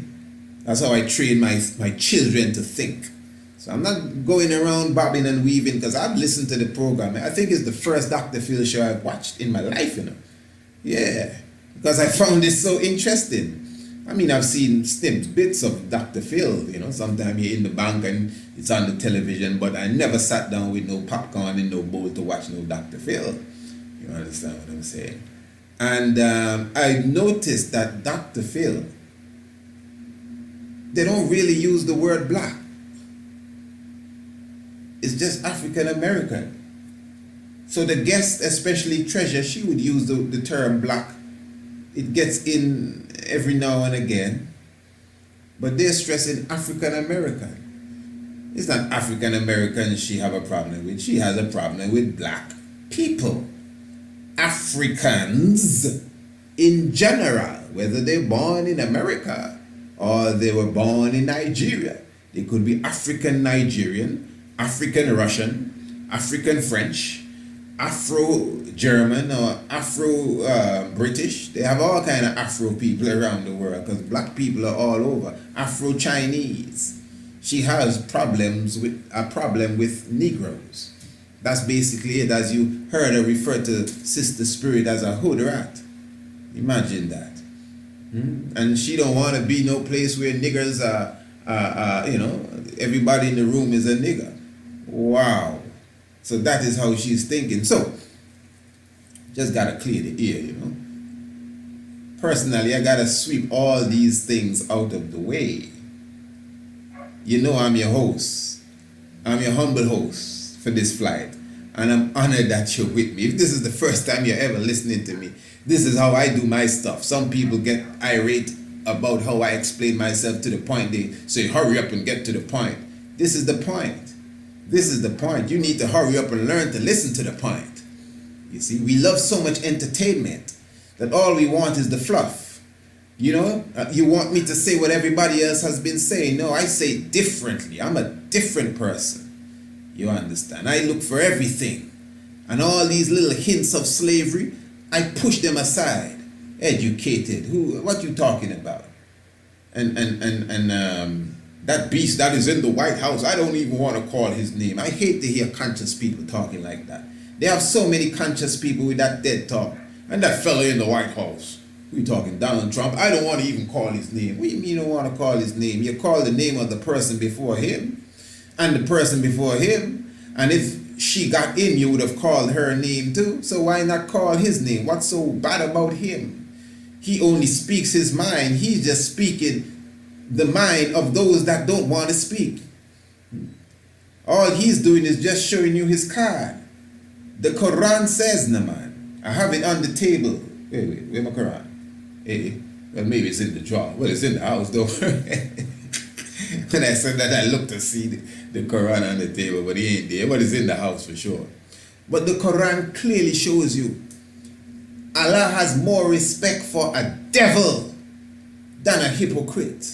That's how I train my children to think. So I'm not going around bobbing and weaving because I've listened to the program. I think it's the first Dr. Phil show I've watched in my life, you know. Yeah, because I found it so interesting. I mean, I've seen bits of Dr. Phil, you know, sometimes you're in the bank and it's on the television, but I never sat down with no popcorn and no bowl to watch no Dr. Phil. You understand what I'm saying? And I noticed that Dr. Phil, they don't really use the word black. It's just African American. So the guest, especially Treasure, she would use the term black. It gets in every now and again. But they're stressing African American. It's not African American she have a problem with. She has a problem with black people. Africans in general, whether they're born in America or they were born in Nigeria. They could be African Nigerian, African Russian, African French, Afro-German or Afro-British. They have all kind of Afro people around the world because black people are all over. Afro-Chinese. She has a problem with Negroes. That's basically it, as you heard her refer to Sister Spirit as a hood rat. Imagine that. And she don't want to be no place where niggers are, you know, everybody in the room is a nigger. Wow. So that is how she's thinking. So, just got to clear the air, you know. Personally, I got to sweep all these things out of the way. You know I'm your host. I'm your humble host for this flight. And I'm honored that you're with me. If this is the first time you're ever listening to me, this is how I do my stuff. Some people get irate about how I explain myself to the point. They say, hurry up and get to the point. This is the point. This is the point. You need to hurry up and learn to listen to the point. You see, we love so much entertainment. that all we want is the fluff. You know, you want me to say what everybody else has been saying. No, I say it differently. I'm a different person. You understand? I look for everything. And all these little hints of slavery, I push them aside. Educated. What you talking about? And that beast that is in the White House, I don't even want to call his name. I hate to hear conscious people talking like that. They have so many conscious people with that dead talk. And that fellow in the White House, we talking Donald Trump, I don't want to even call his name. What do you mean you don't want to call his name? You call the name of the person before him, and the person before him, and if she got in, you would have called her name too. So why not call his name? What's so bad about him? He only speaks his mind. He's just speaking the mind of those that don't want to speak. All he's doing is just showing you his card. The Quran says, Naman, I have it on the table. Wait, where's my Quran? Hey, well, maybe it's in the drawer. Well, it's in the house though. When I said that, I looked to see the Quran on the table, but he ain't there. But it's in the house for sure. But the Quran clearly shows you Allah has more respect for a devil than a hypocrite.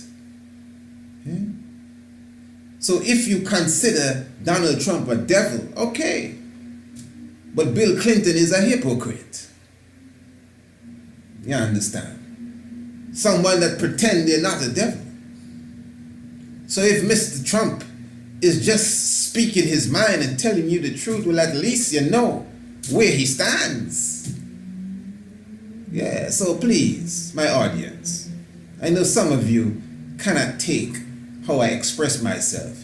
So if you consider Donald Trump a devil, okay. But Bill Clinton is a hypocrite. You understand? Someone that pretend they're not a devil. So if Mr. Trump is just speaking his mind and telling you the truth, well, at least you know where he stands. Yeah, so please, my audience, I know some of you cannot take how I express myself,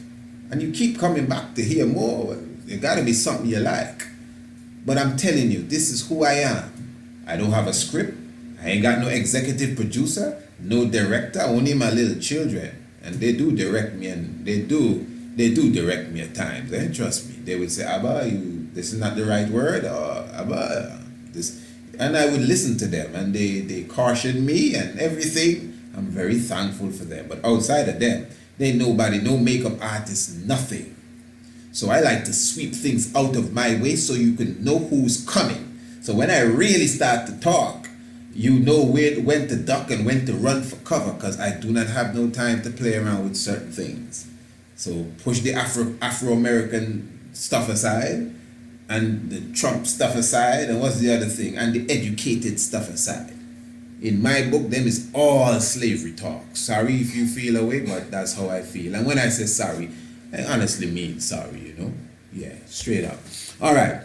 and you keep coming back to hear more. Well, there gotta be something you like. But I'm telling you, this is who I am. I don't have a script. I ain't got no executive producer, no director, only my little children. And they do direct me, and they do direct me at times. And trust me, they would say, Abba, this is not the right word, or Abba, this. And I would listen to them, and they caution me and everything. I'm very thankful for them. But outside of them, they ain't nobody, no makeup artist, nothing. So I like to sweep things out of my way so you can know who's coming. So when I really start to talk, you know when to duck and when to run for cover, because I do not have no time to play around with certain things. So push the Afro-American stuff aside, and the Trump stuff aside, and what's the other thing? And the educated stuff aside. In my book, them is all slavery talk. Sorry if you feel away, but that's how I feel. And when I say sorry, I honestly mean sorry, you know? Yeah, straight up. All right.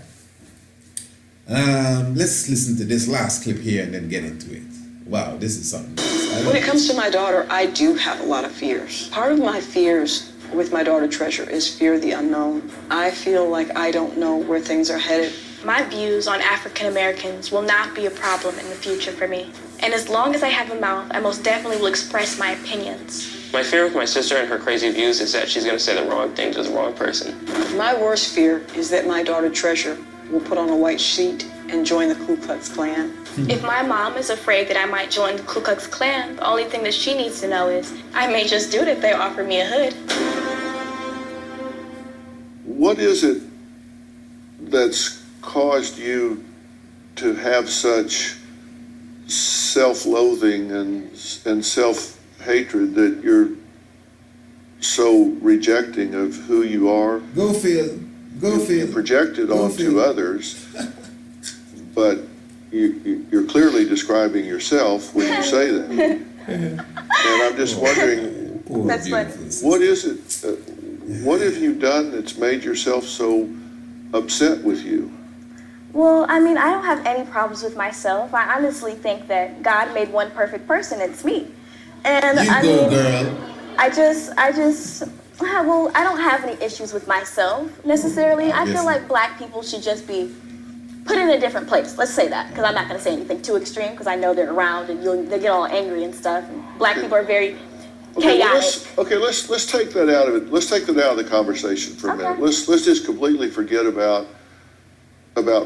Let's listen to this last clip here and then get into it. Wow, this is something else. When it comes to my daughter, I do have a lot of fears. Part of my fears with my daughter Treasure is fear of the unknown. I feel like I don't know where things are headed. My views on African Americans will not be a problem in the future for me. And as long as I have a mouth, I most definitely will express my opinions. My fear with my sister and her crazy views is that she's going to say the wrong thing to the wrong person. My worst fear is that my daughter Treasure will put on a white sheet and join the Ku Klux Klan. If my mom is afraid that I might join the Ku Klux Klan, the only thing that she needs to know is I may just do it if they offer me a hood. What is it that's caused you to have such self-loathing and self-hatred that you're so rejecting of who you are? Go Phil. You project it onto others, but you're clearly describing yourself when you say that. And I'm just wondering, That's what. what is it? What have you done that's made yourself so upset with you? Well, I mean, I don't have any problems with myself. I honestly think that God made one perfect person, it's me. And You go, girl. I don't have any issues with myself necessarily. I feel like black people should just be put in a different place. Let's say that, because I'm not going to say anything too extreme, because I know they're around and they get all angry and stuff. And black people are very chaotic. Let's take that out of it. Let's take that out of the conversation for a minute. Let's just completely forget about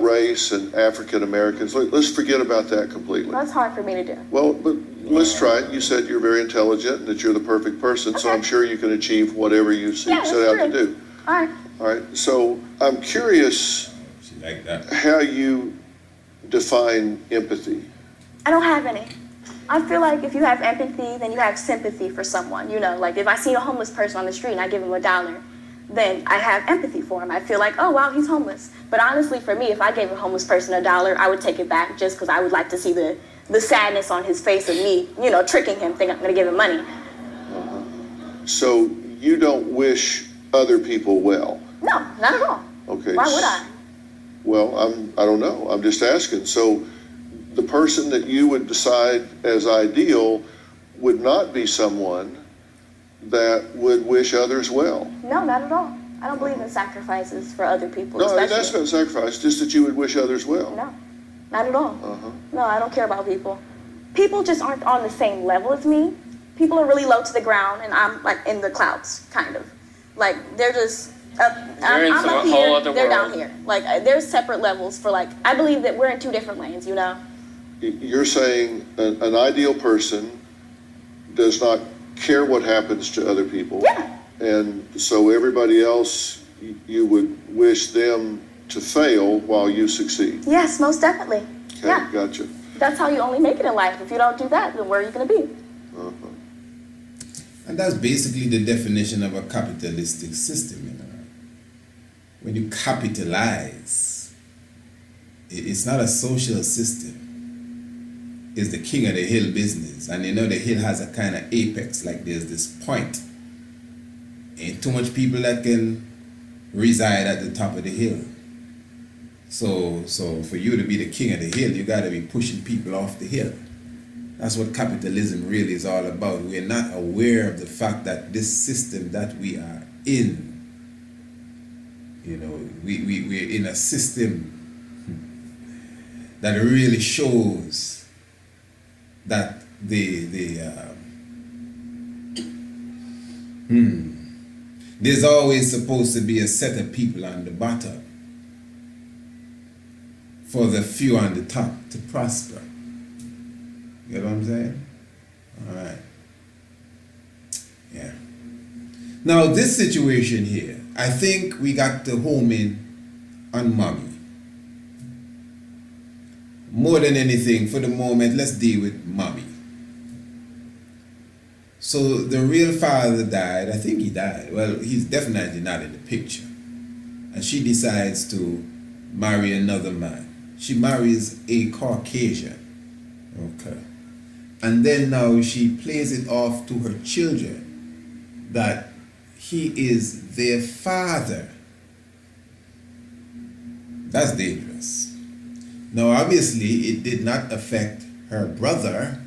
race and African Americans. Let's forget about that completely. That's hard for me to do. Well, but let's try it. You said you're very intelligent and that you're the perfect person, so I'm sure you can achieve whatever you set out to do. All right. So I'm curious Like that. how you define empathy. I don't have any. I feel like if you have empathy, then you have sympathy for someone. You know, like if I see a homeless person on the street and I give him $1, then I have empathy for him. I feel like, oh, wow, he's homeless. But honestly, for me, if I gave a homeless person $1, I would take it back just because I would like to see the sadness on his face of me, you know, tricking him, thinking I'm going to give him money. So you don't wish other people well? No, not at all. Okay. Why would I? Well, I don't know. I'm just asking. So the person that you would decide as ideal would not be someone that would wish others well? No, not at all. I don't believe in sacrifices for other people. No, that's not sacrifice, just that you would wish others well. No, not at all. No, I don't care about people. People just aren't on the same level as me. People are really low to the ground, and I'm like in the clouds, kind of. Like they're just I'm up here, they're down here. Like there's separate levels for like, I believe that we're in two different lanes, you know? You're saying an ideal person does not care what happens to other people. Yeah. And so everybody else, you would wish them to fail while you succeed. Yes, most definitely. Okay, Yeah. gotcha. That's how you only make it in life. If you don't do that, then where are you going to be? And that's basically the definition of a capitalistic system, you know. When you capitalize, it's not a social system. It's the king of the hill business. And you know the hill has a kind of apex, like there's this point. Ain't too much people that can reside at the top of the hill. So for you to be the king of the hill, you gotta be pushing people off the hill. That's what capitalism really is all about. We're not aware of the fact that this system that we are in, you know, we're in a system that really shows that there's always supposed to be a set of people on the bottom for the few on the top to prosper. You know what I'm saying? All right. Yeah. Now, this situation here, I think we got to home in on mommy. More than anything, for the moment, let's deal with mommy. So the real father died. I think he died. Well, he's definitely not in the picture. And she decides to marry another man. She marries a Caucasian. Okay. And then now she plays it off to her children that he is their father. That's dangerous. Now, obviously, it did not affect her brother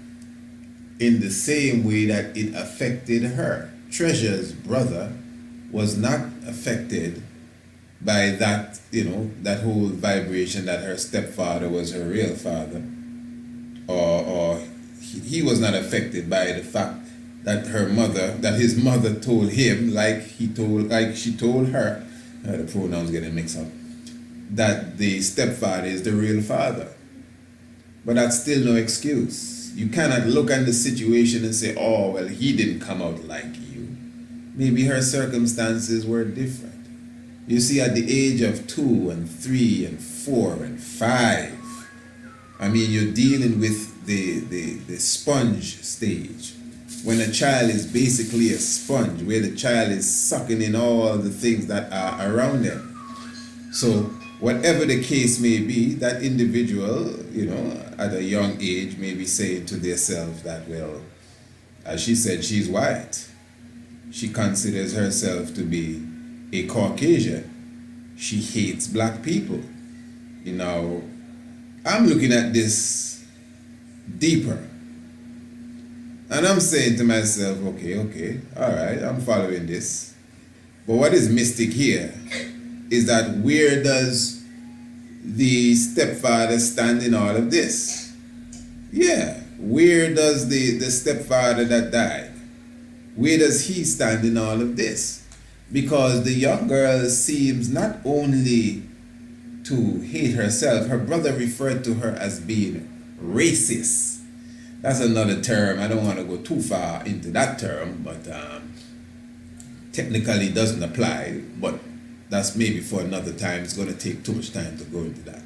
in the same way that it affected her. Treasure's brother was not affected by that, you know, that whole vibration that her stepfather was her real father, or he was not affected by the fact that his mother told him, like she told her, the pronouns getting mixed up, that the stepfather is the real father. But that's still no excuse. You cannot look at the situation and say, oh, well, he didn't come out like you. Maybe her circumstances were different. You see, at the age of 2 and 3 and 4 and 5, I mean, you're dealing with the sponge stage. When a child is basically a sponge, where the child is sucking in all the things that are around them. So whatever the case may be, that individual, you know, at a young age may be saying to themselves that, well, as she said, she's white. She considers herself to be a Caucasian. She hates black people. You know, I'm looking at this deeper. And I'm saying to myself, okay, all right, I'm following this. But what is mystic here is that where does the stepfather stand in all of this? Yeah, where does the stepfather that died, where does he stand in all of this? Because the young girl seems not only to hate herself, her brother referred to her as being racist. That's another term. I don't want to go too far into that term, but technically it doesn't apply, but that's maybe for another time. It's going to take too much time to go into that.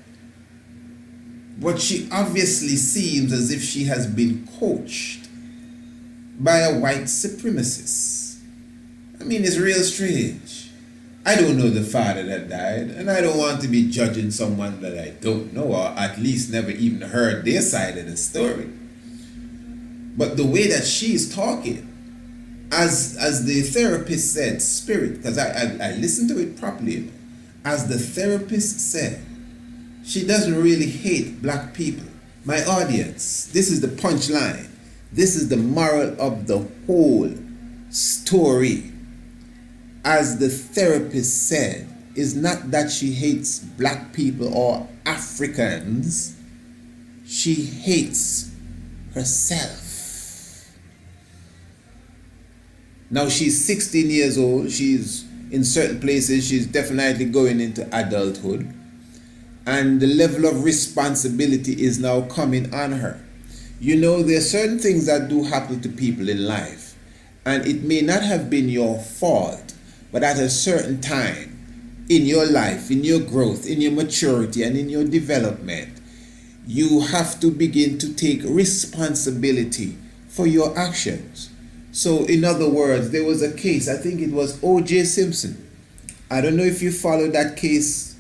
But she obviously seems as if she has been coached by a white supremacist. I mean, it's real strange. I don't know the father that died, and I don't want to be judging someone that I don't know, or at least never even heard their side of the story. But the way that she's talking, as the therapist said, spirit, because I listened to it properly, as the therapist said, she doesn't really hate black people. My audience, this is the punchline. This is the moral of the whole story. As the therapist said, is not that she hates black people or Africans. She hates herself. Now she's 16 years old. She's in certain places, she's definitely going into adulthood. And the level of responsibility is now coming on her. You know, there are certain things that do happen to people in life. And it may not have been your fault, but at a certain time in your life, in your growth, in your maturity, and in your development, you have to begin to take responsibility for your actions. So in other words, there was a case, I think it was O.J. Simpson. I don't know if you followed that case,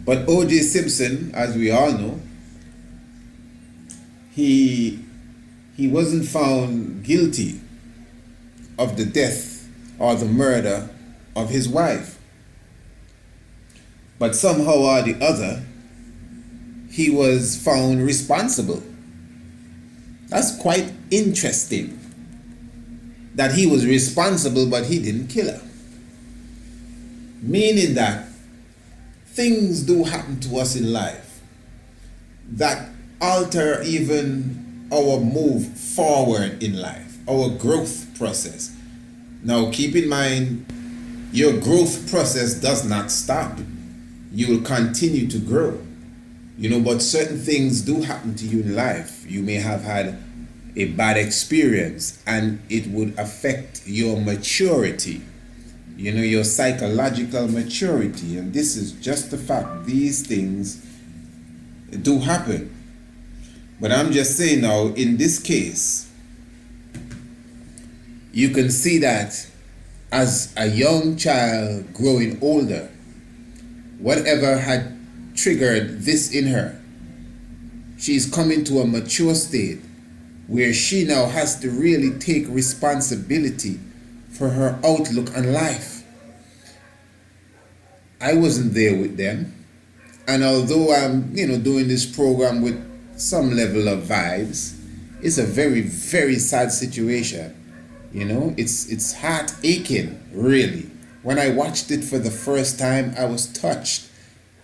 but O.J. Simpson, as we all know, he wasn't found guilty of the death or the murder of his wife. But somehow or the other, he was found responsible. That's quite interesting, that he was responsible but he didn't kill her. Meaning that things do happen to us in life that alter even our move forward in life, our growth process. Now keep in mind, your growth process does not stop. You will continue to grow. You know, but certain things do happen to you in life. You may have had a bad experience and it would affect your maturity, you know, your psychological maturity. And this is just the fact. These things do happen. But I'm just saying now, in this case, you can see that as a young child growing older, whatever had triggered this in her, she's coming to a mature state where she now has to really take responsibility for her outlook on life. I wasn't there with them, and although I'm, doing this program with some level of vibes, it's a very, very sad situation. It's heart aching, really. When I watched it for the first time, I was touched.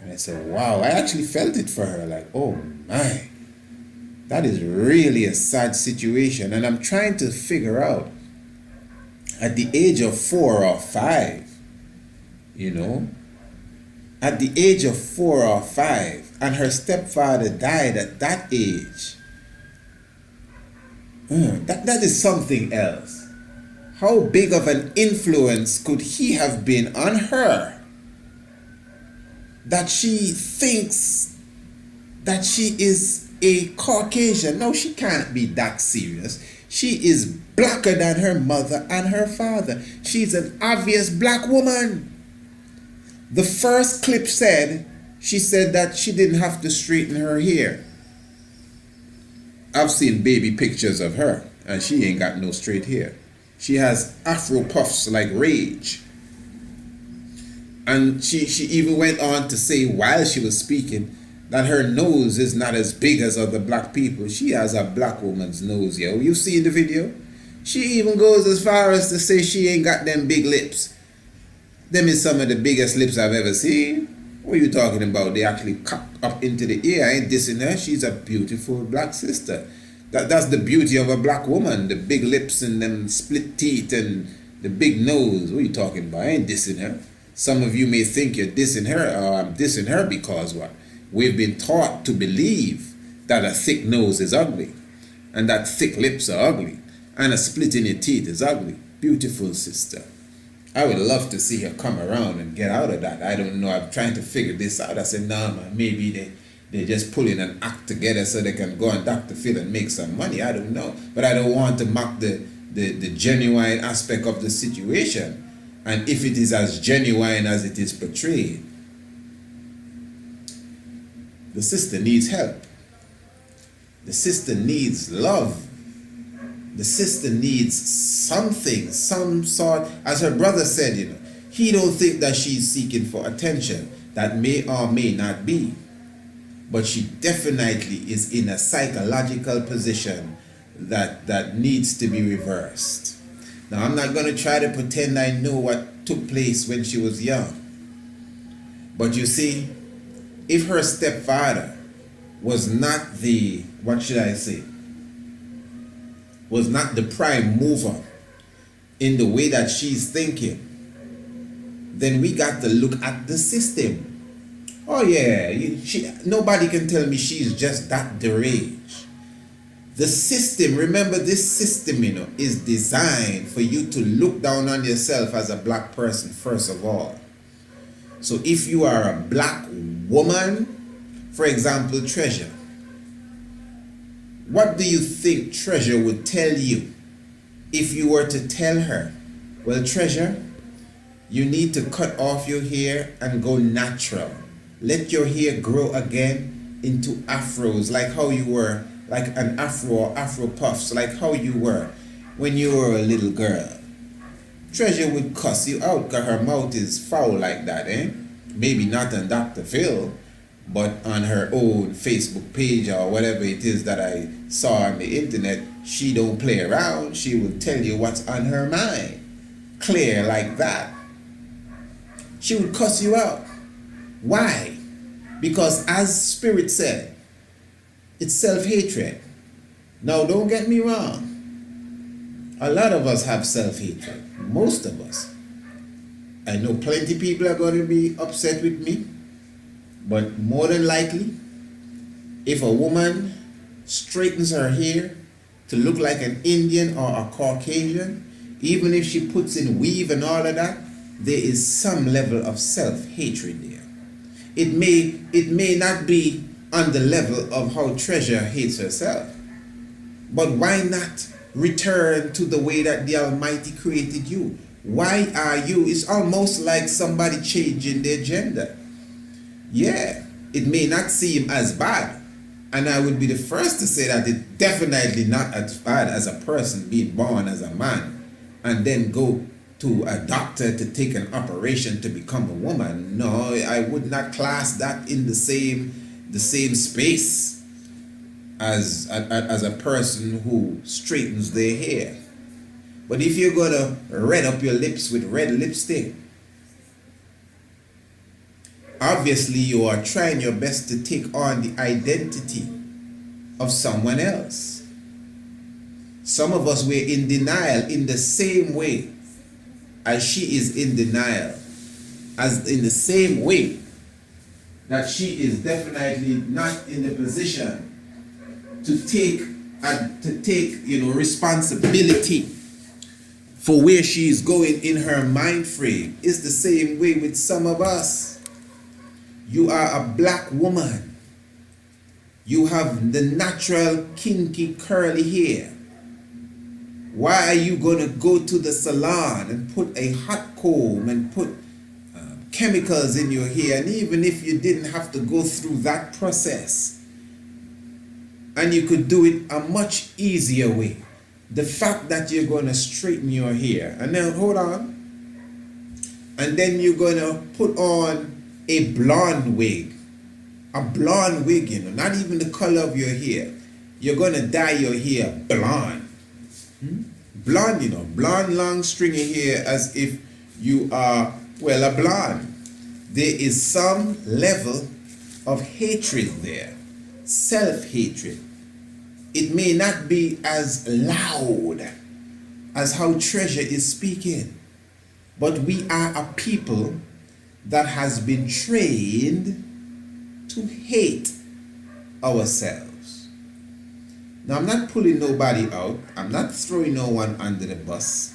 And I said, wow, I actually felt it for her. Like, oh my, that is really a sad situation. And I'm trying to figure out, at the age of 4 or 5, at the age of 4 or 5, and her stepfather died at that age, that is something else. How big of an influence could he have been on her that she thinks that she is a Caucasian? No, she can't be that serious. She is blacker than her mother and her father. She's an obvious black woman. The first clip said, she said that she didn't have to straighten her hair. I've seen baby pictures of her, and she ain't got no straight hair. She has afro puffs like Rage. And she even went on to say, while she was speaking, that her nose is not as big as other black people. She has a black woman's nose, yo. You see the video? She even goes as far as to say she ain't got them big lips. Them is some of the biggest lips I've ever seen. What are you talking about? They actually cut up into the ear. I ain't dissing her. She's a beautiful black sister. That's the beauty of a black woman. The big lips and them split teeth and the big nose. What are you talking about? I ain't dissing her. Some of you may think you're dissing her, or I'm dissing her because what? We've been taught to believe that a thick nose is ugly, and that thick lips are ugly, and a split in your teeth is ugly. Beautiful sister. I would love to see her come around and get out of that. I don't know. I'm trying to figure this out. I said, nah, man, maybe they're just pulling an act together so they can go on Dr. Phil and make some money. I don't know. But I don't want to mock the genuine aspect of the situation. And if it is as genuine as it is portrayed, the sister needs help. The sister needs love. The sister needs something, some sort, as her brother said, he don't think that she's seeking for attention. That may or may not be. But she definitely is in a psychological position that needs to be reversed. Now, I'm not going to try to pretend I know what took place when she was young. But you see, if her stepfather was not the, was not the prime mover in the way that she's thinking, then we got to look at the system. Oh yeah, nobody can tell me she's just that deranged. The system, remember this system, is designed for you to look down on yourself as a black person first of all. So if you are a black woman, for example, Treasure, what do you think Treasure would tell you if you were to tell her, well, Treasure, you need to cut off your hair and go natural. Let your hair grow again into afros, like how you were, like an afro or afro puffs, like how you were when you were a little girl. Treasure would cuss you out because her mouth is foul like that, eh? Maybe not on Dr. Phil, but on her own Facebook page or whatever it is that I saw on the internet, she don't play around. She will tell you what's on her mind. Clear like that. She would cuss you out. Why? Because as Spirit said, it's self-hatred. Now don't get me wrong. A lot of us have self-hatred. Most of us. I know plenty of people are going to be upset with me. But more than likely, if a woman straightens her hair to look like an Indian or a Caucasian, even if she puts in weave and all of that, there is some level of self-hatred there. It may not be on the level of how Treasure hates herself. But why not return to the way that the Almighty created you? Why are you? It's almost like somebody changing their gender. Yeah, it may not seem as bad. And I would be the first to say that it's definitely not as bad as a person being born as a man and then go to a doctor to take an operation to become a woman. No, I would not class that in the same space as a person who straightens their hair. But if you're gonna red up your lips with red lipstick, obviously you are trying your best to take on the identity of someone else. Some of us were in denial in the same way as she is in denial, as in the same way that she is definitely not in the position to take responsibility for where she is going in her mind frame. Is the same way with some of us. You are a black woman. You have the natural kinky curly hair. Why are you going to go to the salon and put a hot comb and put chemicals in your hair? And even if you didn't have to go through that process, and you could do it a much easier way, the fact that you're going to straighten your hair, and then hold on, and then you're going to put on a blonde wig, not even the color of your hair. You're going to dye your hair blonde. Blonde, blonde long stringy hair, as if you are, well, a blonde. There is some level of hatred there, self-hatred. It may not be as loud as how Treasure is speaking, but we are a people that has been trained to hate ourselves. Now, I'm not pulling nobody out. I'm not throwing no one under the bus,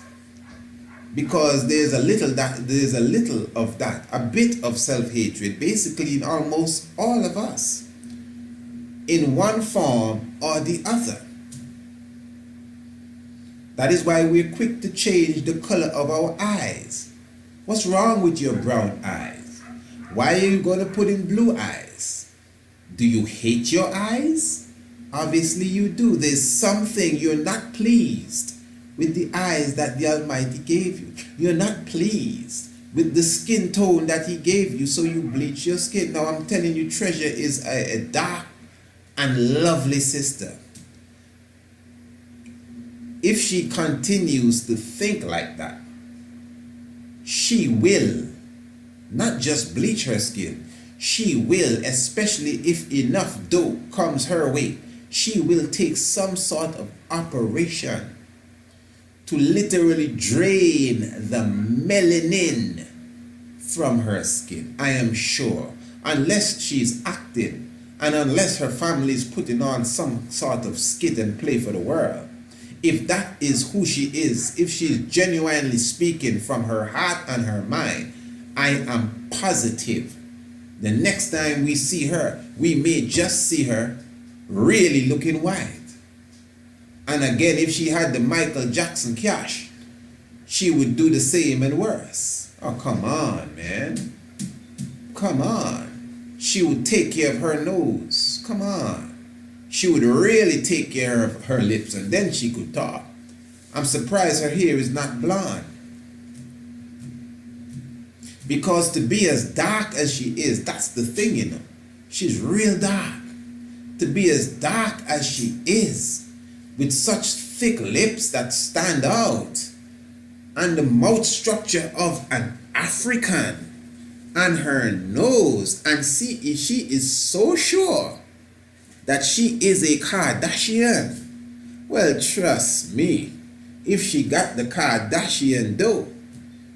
because there's a little of that, a bit of self-hatred, basically in almost all of us. in one form or the other. That is why we're quick to change the color of our eyes. What's wrong with your brown eyes? Why are you going to put in blue eyes? Do you hate your eyes? Obviously you do. There's something you're not pleased with the eyes that the Almighty gave you. You're not pleased with the skin tone that He gave you, so you bleach your skin. Now I'm telling you, Treasure is a dark and lovely sister. If she continues to think like that, she will not just bleach her skin, she will, especially if enough dough comes her way, she will take some sort of operation to literally drain the melanin from her skin. I am sure, unless she's acting and unless her family is putting on some sort of skit and play for the world, if that is who she is, if she's genuinely speaking from her heart and her mind, I am positive the next time we see her, we may just see her really looking white. And again, if she had the Michael Jackson cash, she would do the same and worse. Oh, come on, man. Come on. She would take care of her nose. Come on. She would really take care of her lips, and then she could talk. I'm surprised her hair is not blonde. Because to be as dark as she is, that's the thing, you know. She's real dark. To be as dark as she is, with such thick lips that stand out, and the mouth structure of an African, and her nose, and see, she is so sure that she is a Kardashian. Well, trust me, if she got the Kardashian dough,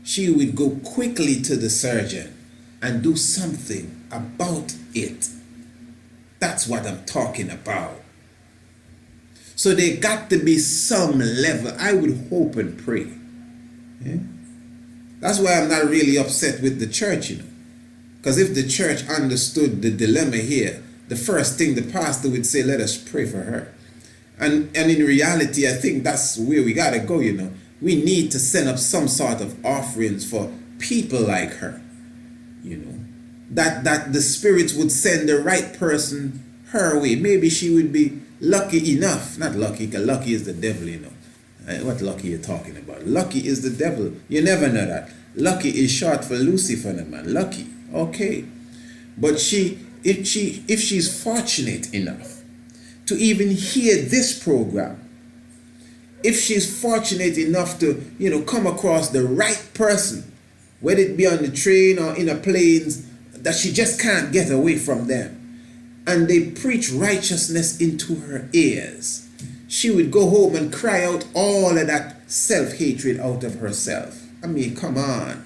she would go quickly to the surgeon and do something about it. That's what I'm talking about. So there got to be some level. I would hope and pray. Yeah? That's why I'm not really upset with the church, you know. Because if the church understood the dilemma here, the first thing the pastor would say, let us pray for her. And in reality, I think that's where we got to go, you know. We need to send up some sort of offerings for people like her, you know. That the spirits would send the right person her way. Maybe she would be lucky enough. Not lucky, because lucky is the devil, you know. What lucky are you talking about? Lucky is the devil. You never know that. Lucky is short for Lucifer, man. Lucky. Okay. But if she's fortunate enough to even hear this program, if she's fortunate enough to, you know, come across the right person, whether it be on the train or in a plane, that she just can't get away from them, and they preach righteousness into her ears, she would go home and cry out all of that self-hatred out of herself. I mean, come on.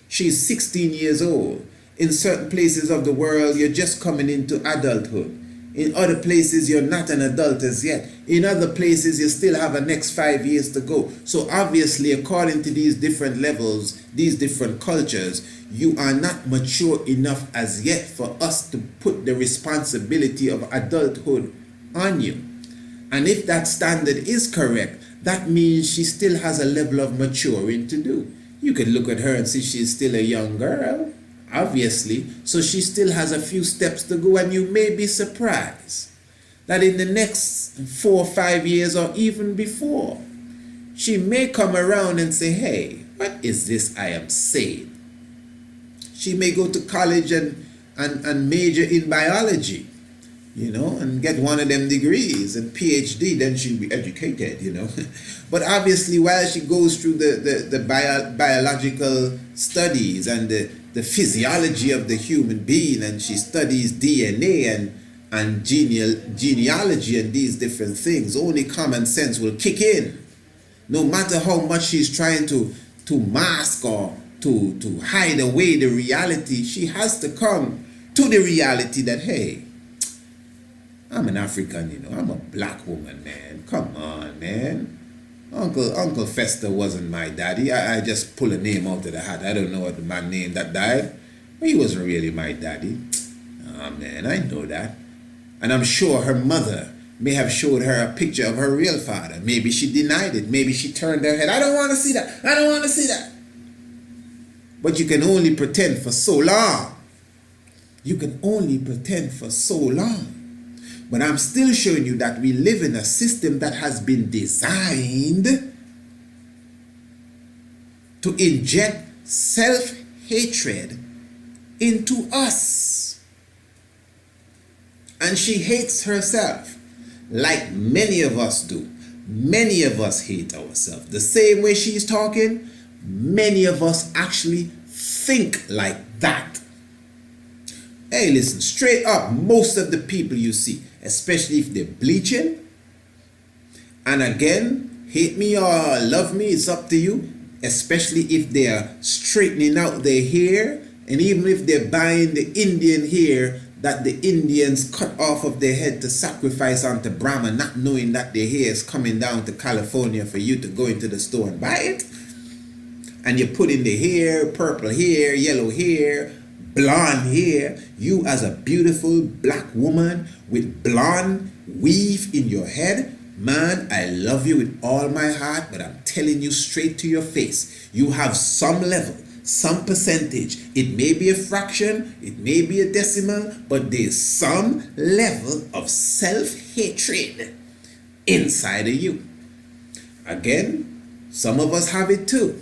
She's 16 years old. In certain places of the world, you're just coming into adulthood. In other places, you're not an adult as yet. In other places, you still have the next 5 years to go. So obviously, according to these different levels, these different cultures, you are not mature enough as yet for us to put the responsibility of adulthood on you. And if that standard is correct, that means she still has a level of maturing to do. You could look at her and see she's still a young girl. Obviously, so she still has a few steps to go, and you may be surprised that in the next 4 or 5 years or even before, she may come around and say, hey, what is this I am saying? She may go to college and major in biology, you know, and get one of them degrees and PhD, then she'll be educated, you know. But obviously, while she goes through the biological studies and the physiology of the human being, and she studies DNA and genealogy and these different things, only common sense will kick in. No matter how much she's trying to mask or to hide away the reality, she has to come to the reality that, hey, I'm an African, you know, I'm a black woman, man. Come on, man. Uncle Fester wasn't my daddy. I just pull a name out of the hat. I don't know what the man name that died, but he wasn't really my daddy. Oh man, I know that. And I'm sure her mother may have showed her a picture of her real father. Maybe she denied it. Maybe she turned her head. I don't want to see that. I don't want to see that. But you can only pretend for so long. You can only pretend for so long. But I'm still showing you that we live in a system that has been designed to inject self-hatred into us. And she hates herself like many of us do. Many of us hate ourselves. The same way she's talking, many of us actually think like that. Hey, listen, straight up, most of the people you see, especially if they're bleaching, and again, hate me or love me, it's up to you, especially if they're straightening out their hair, and even if they're buying the Indian hair that the Indians cut off of their head to sacrifice onto Brahma, not knowing that their hair is coming down to California for you to go into the store and buy it. And you put in the hair, purple hair, yellow hair, blonde hair. You as a beautiful black woman with blonde weave in your head, man, I love you with all my heart, but I'm telling you straight to your face, you have some level, some percentage. It may be a fraction, it may be a decimal, but there's some level of self-hatred inside of you. Again, some of us have it too.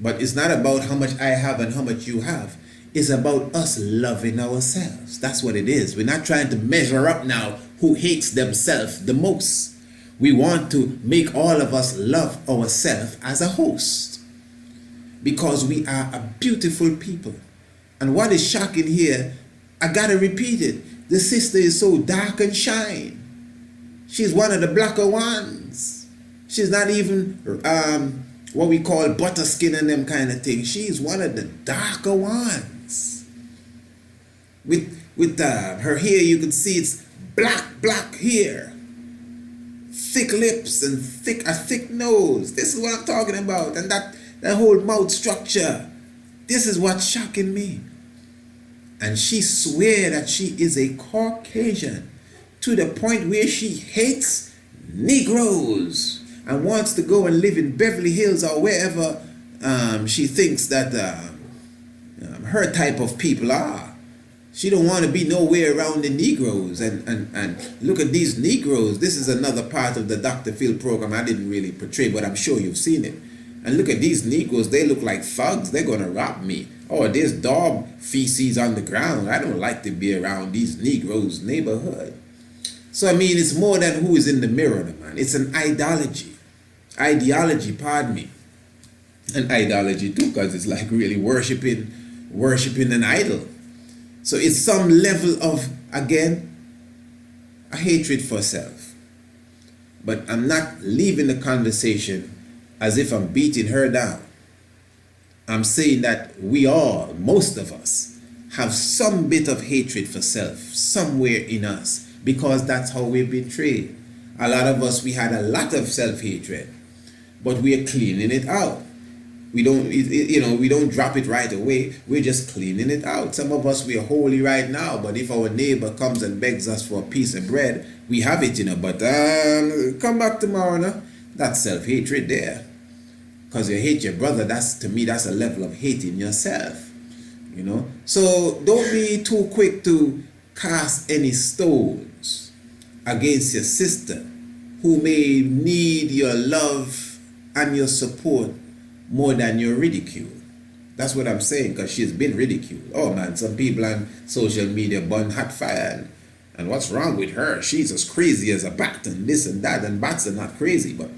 But it's not about how much I have and how much you have. It's about us loving ourselves. That's what it is. We're not trying to measure up now who hates themselves the most. We want to make all of us love ourselves as a host. Because we are a beautiful people. And what is shocking here, I gotta repeat it. The sister is so dark and shine. She's one of the blacker ones. She's not even what we call butter skin and them kind of things. She's one of the darker ones. With her hair, you can see it's black hair. Thick lips and a thick nose. This is what I'm talking about. And that whole mouth structure. This is what's shocking me. And she swears that she is a Caucasian to the point where she hates Negroes and wants to go and live in Beverly Hills or wherever she thinks that her type of people are. She don't want to be nowhere around the Negroes. And look at these Negroes. This is another part of the Dr. Phil program I didn't really portray, but I'm sure you've seen it. And look at these Negroes. They look like thugs. They're going to rob me. Oh, there's dog feces on the ground. I don't like to be around these Negroes' neighborhood. So, I mean, it's more than who is in the mirror, man. It's an ideology. Ideology, pardon me. An ideology too, because it's like really worshiping an idol. So it's some level of, again, a hatred for self. But I'm not leaving the conversation as if I'm beating her down. I'm saying that we all, most of us, have some bit of hatred for self somewhere in us, because that's how we've been trained. A lot of us, we had a lot of self-hatred, but we are cleaning it out. We don't drop it right away. We're just cleaning it out. Some of us, we are holy right now, but if our neighbor comes and begs us for a piece of bread, we have it, but come back tomorrow, no? That's self-hatred there. Because you hate your brother, to me, that's a level of hating yourself, So don't be too quick to cast any stones against your sister who may need your love and your support more than your ridicule. That's what I'm saying, because she's been ridiculed. Oh man, some people on social media burn hot fire and what's wrong with her? She's as crazy as a bat and this and that, and bats are not crazy, but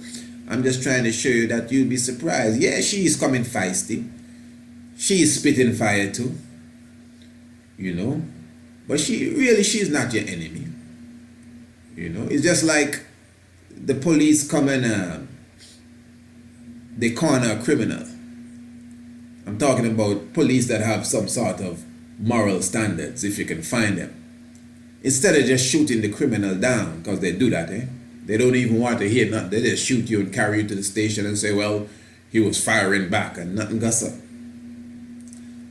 I'm just trying to show you that you'll be surprised. Yeah, she's coming feisty. She's spitting fire too. But she's not your enemy. It's just like the police come and they corner a criminal. I'm talking about police that have some sort of moral standards, if you can find them. Instead of just shooting the criminal down, because they do that, They don't even want to hear nothing. They just shoot you and carry you to the station and say, well, he was firing back and nothing goes up.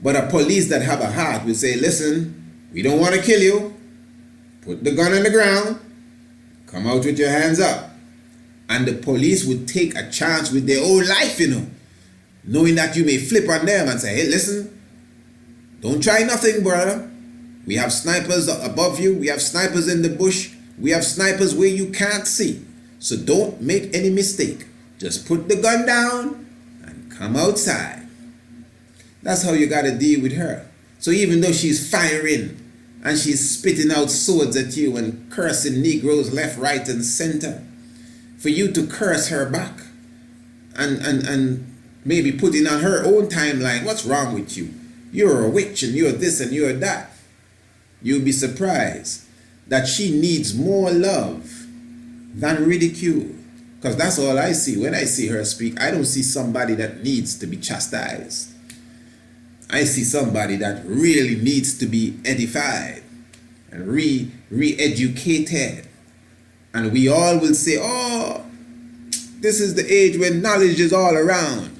But a police that have a heart will say, listen, we don't want to kill you. put the gun on the ground, come out with your hands up. And the police would take a chance with their own life, knowing that you may flip on them and say, hey, listen, don't try nothing, brother. We have snipers above you. We have snipers in the bush. We have snipers where you can't see. So don't make any mistake. Just put the gun down and come outside. That's how you got to deal with her. So even though she's firing and she's spitting out swords at you and cursing Negroes left, right, and center, for you to curse her back and maybe putting on her own timeline, what's wrong with you? You're a witch and you're this and you're that. You'll be surprised that she needs more love than ridicule. Because that's all I see. When I see her speak, I don't see somebody that needs to be chastised. I see somebody that really needs to be edified and re-educated. And we all will say, oh, this is the age when knowledge is all around.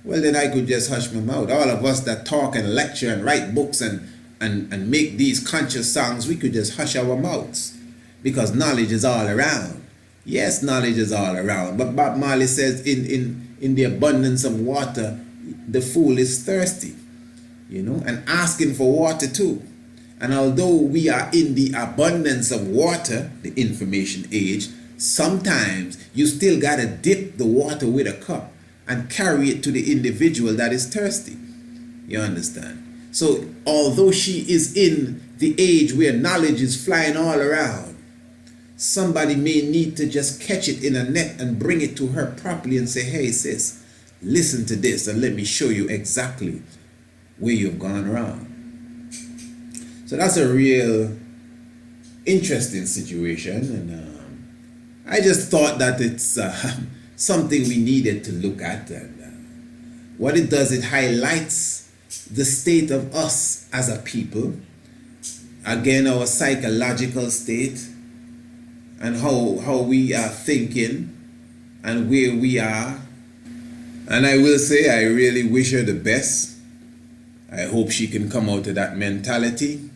Well, then I could just hush my mouth. All of us that talk and lecture and write books and make these conscious songs, we could just hush our mouths because knowledge is all around. Yes, knowledge is all around. But Bob Marley says in the abundance of water, the fool is thirsty, and asking for water too. And although we are in the abundance of water, the information age, sometimes you still got to dip the water with a cup and carry it to the individual that is thirsty. You understand? So although she is in the age where knowledge is flying all around, somebody may need to just catch it in a net and bring it to her properly and say, hey sis, listen to this and let me show you exactly where you've gone wrong. So that's a real interesting situation, and I just thought that it's something we needed to look at. And what it does, it highlights the state of us as a people, again our psychological state, and how we are thinking and where we are. And I will say I really wish her the best. I hope she can come out of that mentality.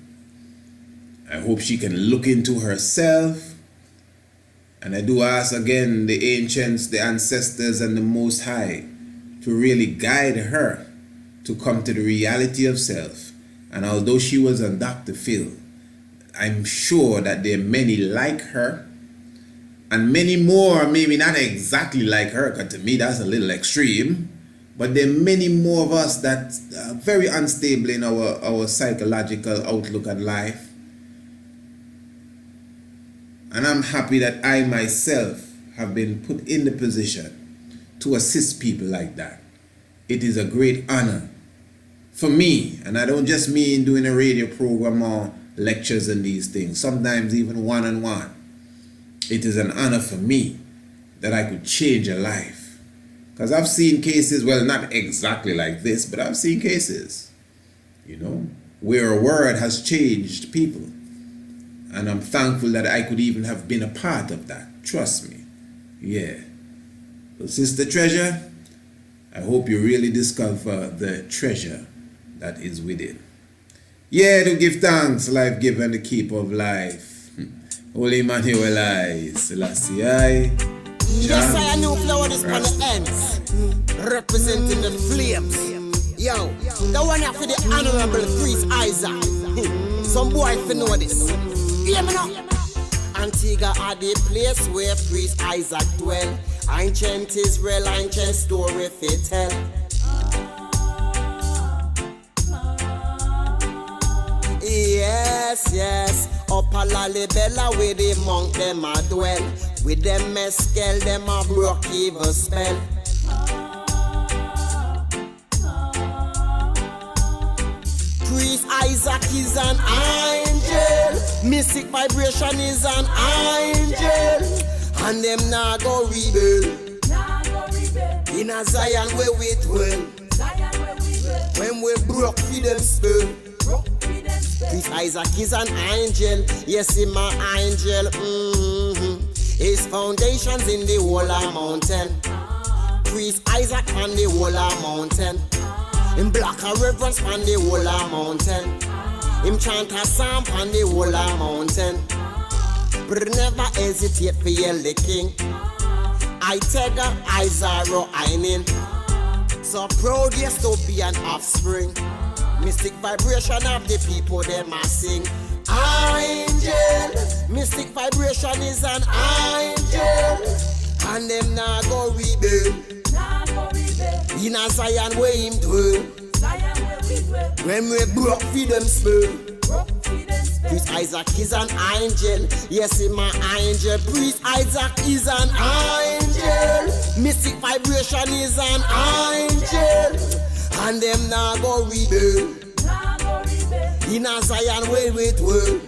I hope she can look into herself. And I do ask again the ancients, the ancestors, and the Most High to really guide her to come to the reality of self. And although she was on Dr. Phil, I'm sure that there are many like her, and many more, maybe not exactly like her, because to me that's a little extreme, but there are many more of us that are very unstable in our psychological outlook on life. And I'm happy that I myself have been put in the position to assist people like that. It is a great honor for me, and I don't just mean doing a radio program or lectures and these things, sometimes even one-on-one. It is an honor for me that I could change a life. Because I've seen cases, well, not exactly like this, but I've seen cases, where a word has changed people. And I'm thankful that I could even have been a part of that. Trust me. Yeah. So Sister Treasure, I hope you really discover the treasure that is within. Yeah, to give thanks, life giver and the keeper of life. Holy Emmanuel I, Selassie I. Yes, I know flower this on the ends. Representing the flames. Yo, the one after the Honorable Priest Isaac. Some boy fi know this. Hear me now. Antigua are the place where Priest Isaac dwell. Ancient Israel, ancient story fi tell. Yes, up a Lalibela where the monk them a dwell. With them mescal them a broke evil spell. Priest Isaac is an angel. Mystic vibration is an angel. And them nah go rebel. In a Zion where we dwell. When we broke for them spell. Priest Isaac is an angel. Yes, he's my angel. His foundations in the whole mountain. Priest Isaac on the whole mountain. Him block a reverence on the whole mountain. Him chant a psalm on the whole mountain. never hesitate for yell the king. I take a Isaro Einin. So proud yes to be an offspring. Mystic vibration of the people them a sing. Angel, mystic vibration is an angel, and them nah go rebel. In a Zion where him dwell. When we broke for them spell. Priest Isaac is an angel. Yes, him an angel. Priest Isaac is an angel. Mystic vibration is an angel, and them nah go rebel. In a Zion where we dwell.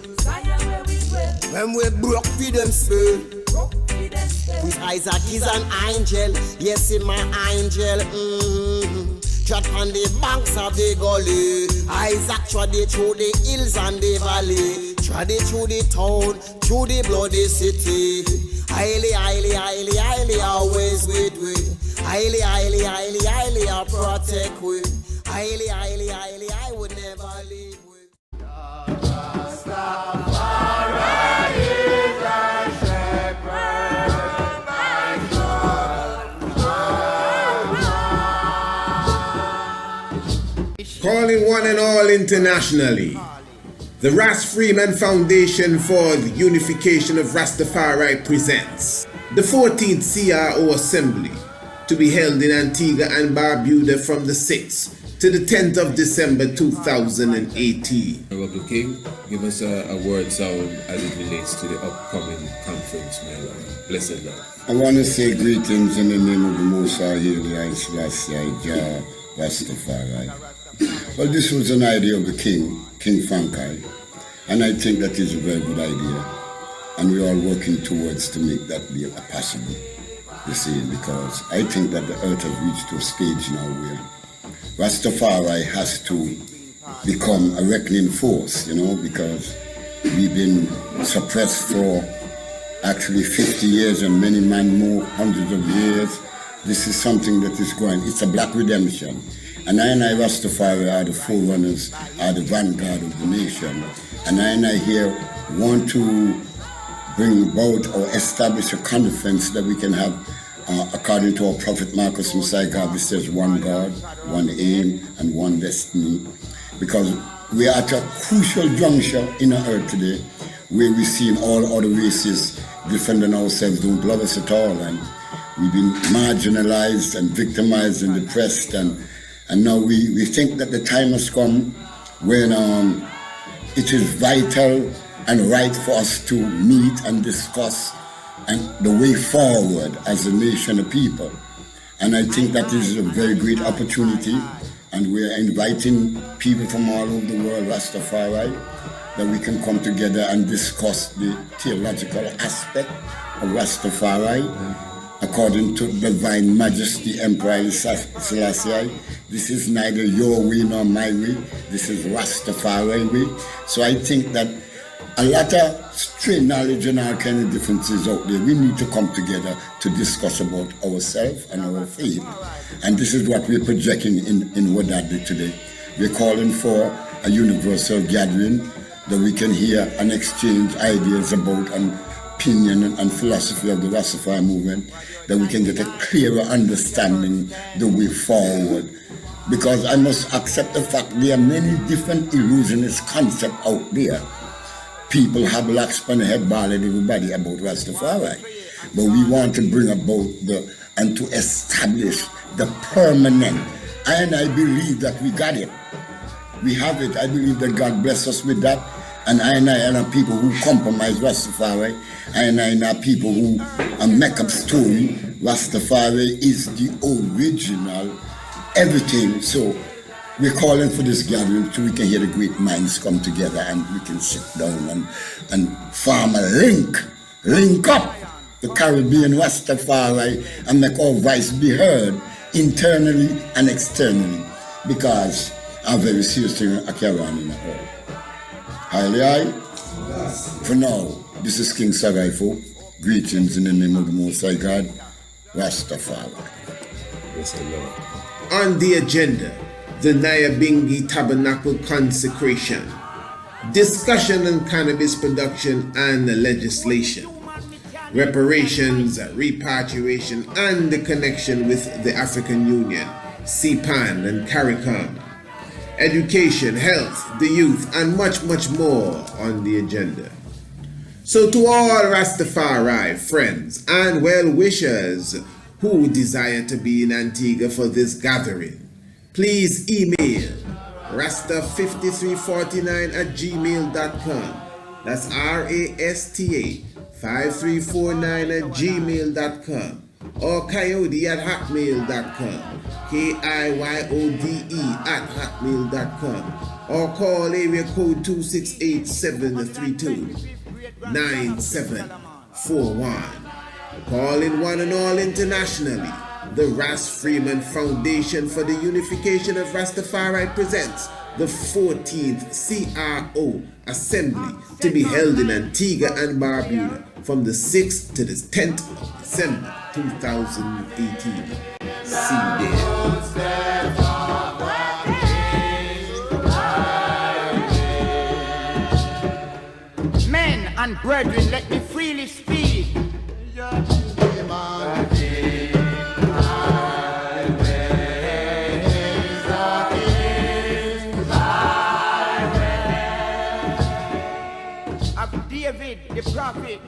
When we broke for them spell. Priest Isaac is an angel. Yes, him an angel. Trod on the banks of the gully. Isaac trod it through the hills and the valley. Trod it through the town, through the bloody city. Highly, highly, highly, highly, always with we. Highly, highly, highly, highly, I protect we. Highly, highly, highly, I would never leave we. Calling one and all internationally, the Ras Freeman Foundation for the Unification of Rastafari presents the 14th CRO Assembly to be held in Antigua and Barbuda from the 6th to the 10th of December 2018. Honorable King, give us a word sound as it relates to the upcoming conference, my Lord. Blessed Lord. I want to say greetings in the name of the Most High, Haile Selassie, Jah Rastafari. Well, this was an idea of the King Fankai, and I think that is a very good idea. And we are working towards to make that be possible, you see, because I think that the earth has reached to a stage now where Rastafari has to become a reckoning force, you know, because we've been suppressed for actually 50 years and many more hundreds of years. This is something that is going, it's a black redemption. And I Rastafari are the forerunners, are the vanguard of the nation. And I here want to bring about or establish a conference that we can have, according to our prophet Marcus Messiah Garvey says, one God, one aim, and one destiny. Because we are at a crucial juncture in our earth today, where we've seen all other races defending ourselves, don't love us at all. And we've been marginalized and victimized and depressed, and now we think that the time has come when it is vital and right for us to meet and discuss and the way forward as a nation of people. And I think that is a very great opportunity, and we are inviting people from all over the world, Rastafari, that we can come together and discuss the theological aspect of Rastafari according to Divine Majesty Emperor Selassie. This is neither your way nor my way. This is Rastafari way. So I think that a lot of strange knowledge and all kind of differences out there, we need to come together to discuss about ourselves and our faith. And this is what we're projecting in Wadadi today. We're calling for a universal gathering that we can hear and exchange ideas about an opinion and philosophy of the Rastafari movement, that we can get a clearer understanding the way forward. Because I must accept the fact there are many different illusionist concepts out there. People have lax on the head balling everybody about Rastafari. But we want to bring about and to establish the permanent. And I believe that we got it. We have it. I believe that God bless us with that. And I are people who compromise Rastafari. I are people who make up story. Rastafari is the original everything. So we're calling for this gathering so we can hear the great minds come together and we can sit down and form a link up the Caribbean Rastafari and make our voice be heard internally and externally, because I'm very serious thing I carry on in the earth. Highly high. For now, this is King Sagaifo. Greetings in the name of the Most High God, Rastafari. Bless the Lord. On the agenda, the Nyabingi Tabernacle consecration. discussion on cannabis production and legislation, reparations, repatriation, and the connection with the African Union, CPAN and CARICOM, education, health, the youth, and much, much more on the agenda. So to all Rastafari friends and well-wishers who desire to be in Antigua for this gathering, please email rasta5349@gmail.com. That's rasta5349@gmail.com, or coyote@hotmail.com, KIYODE@hotmail.com, or call area code 268-732-9741. Calling one and all internationally, the Ras Freeman Foundation for the Unification of Rastafari presents the 14th CRO Assembly to be held in Antigua and Barbuda from the 6th to the 10th of December 2018. See you there. Men and brethren, let me freely speak. David, the prophet,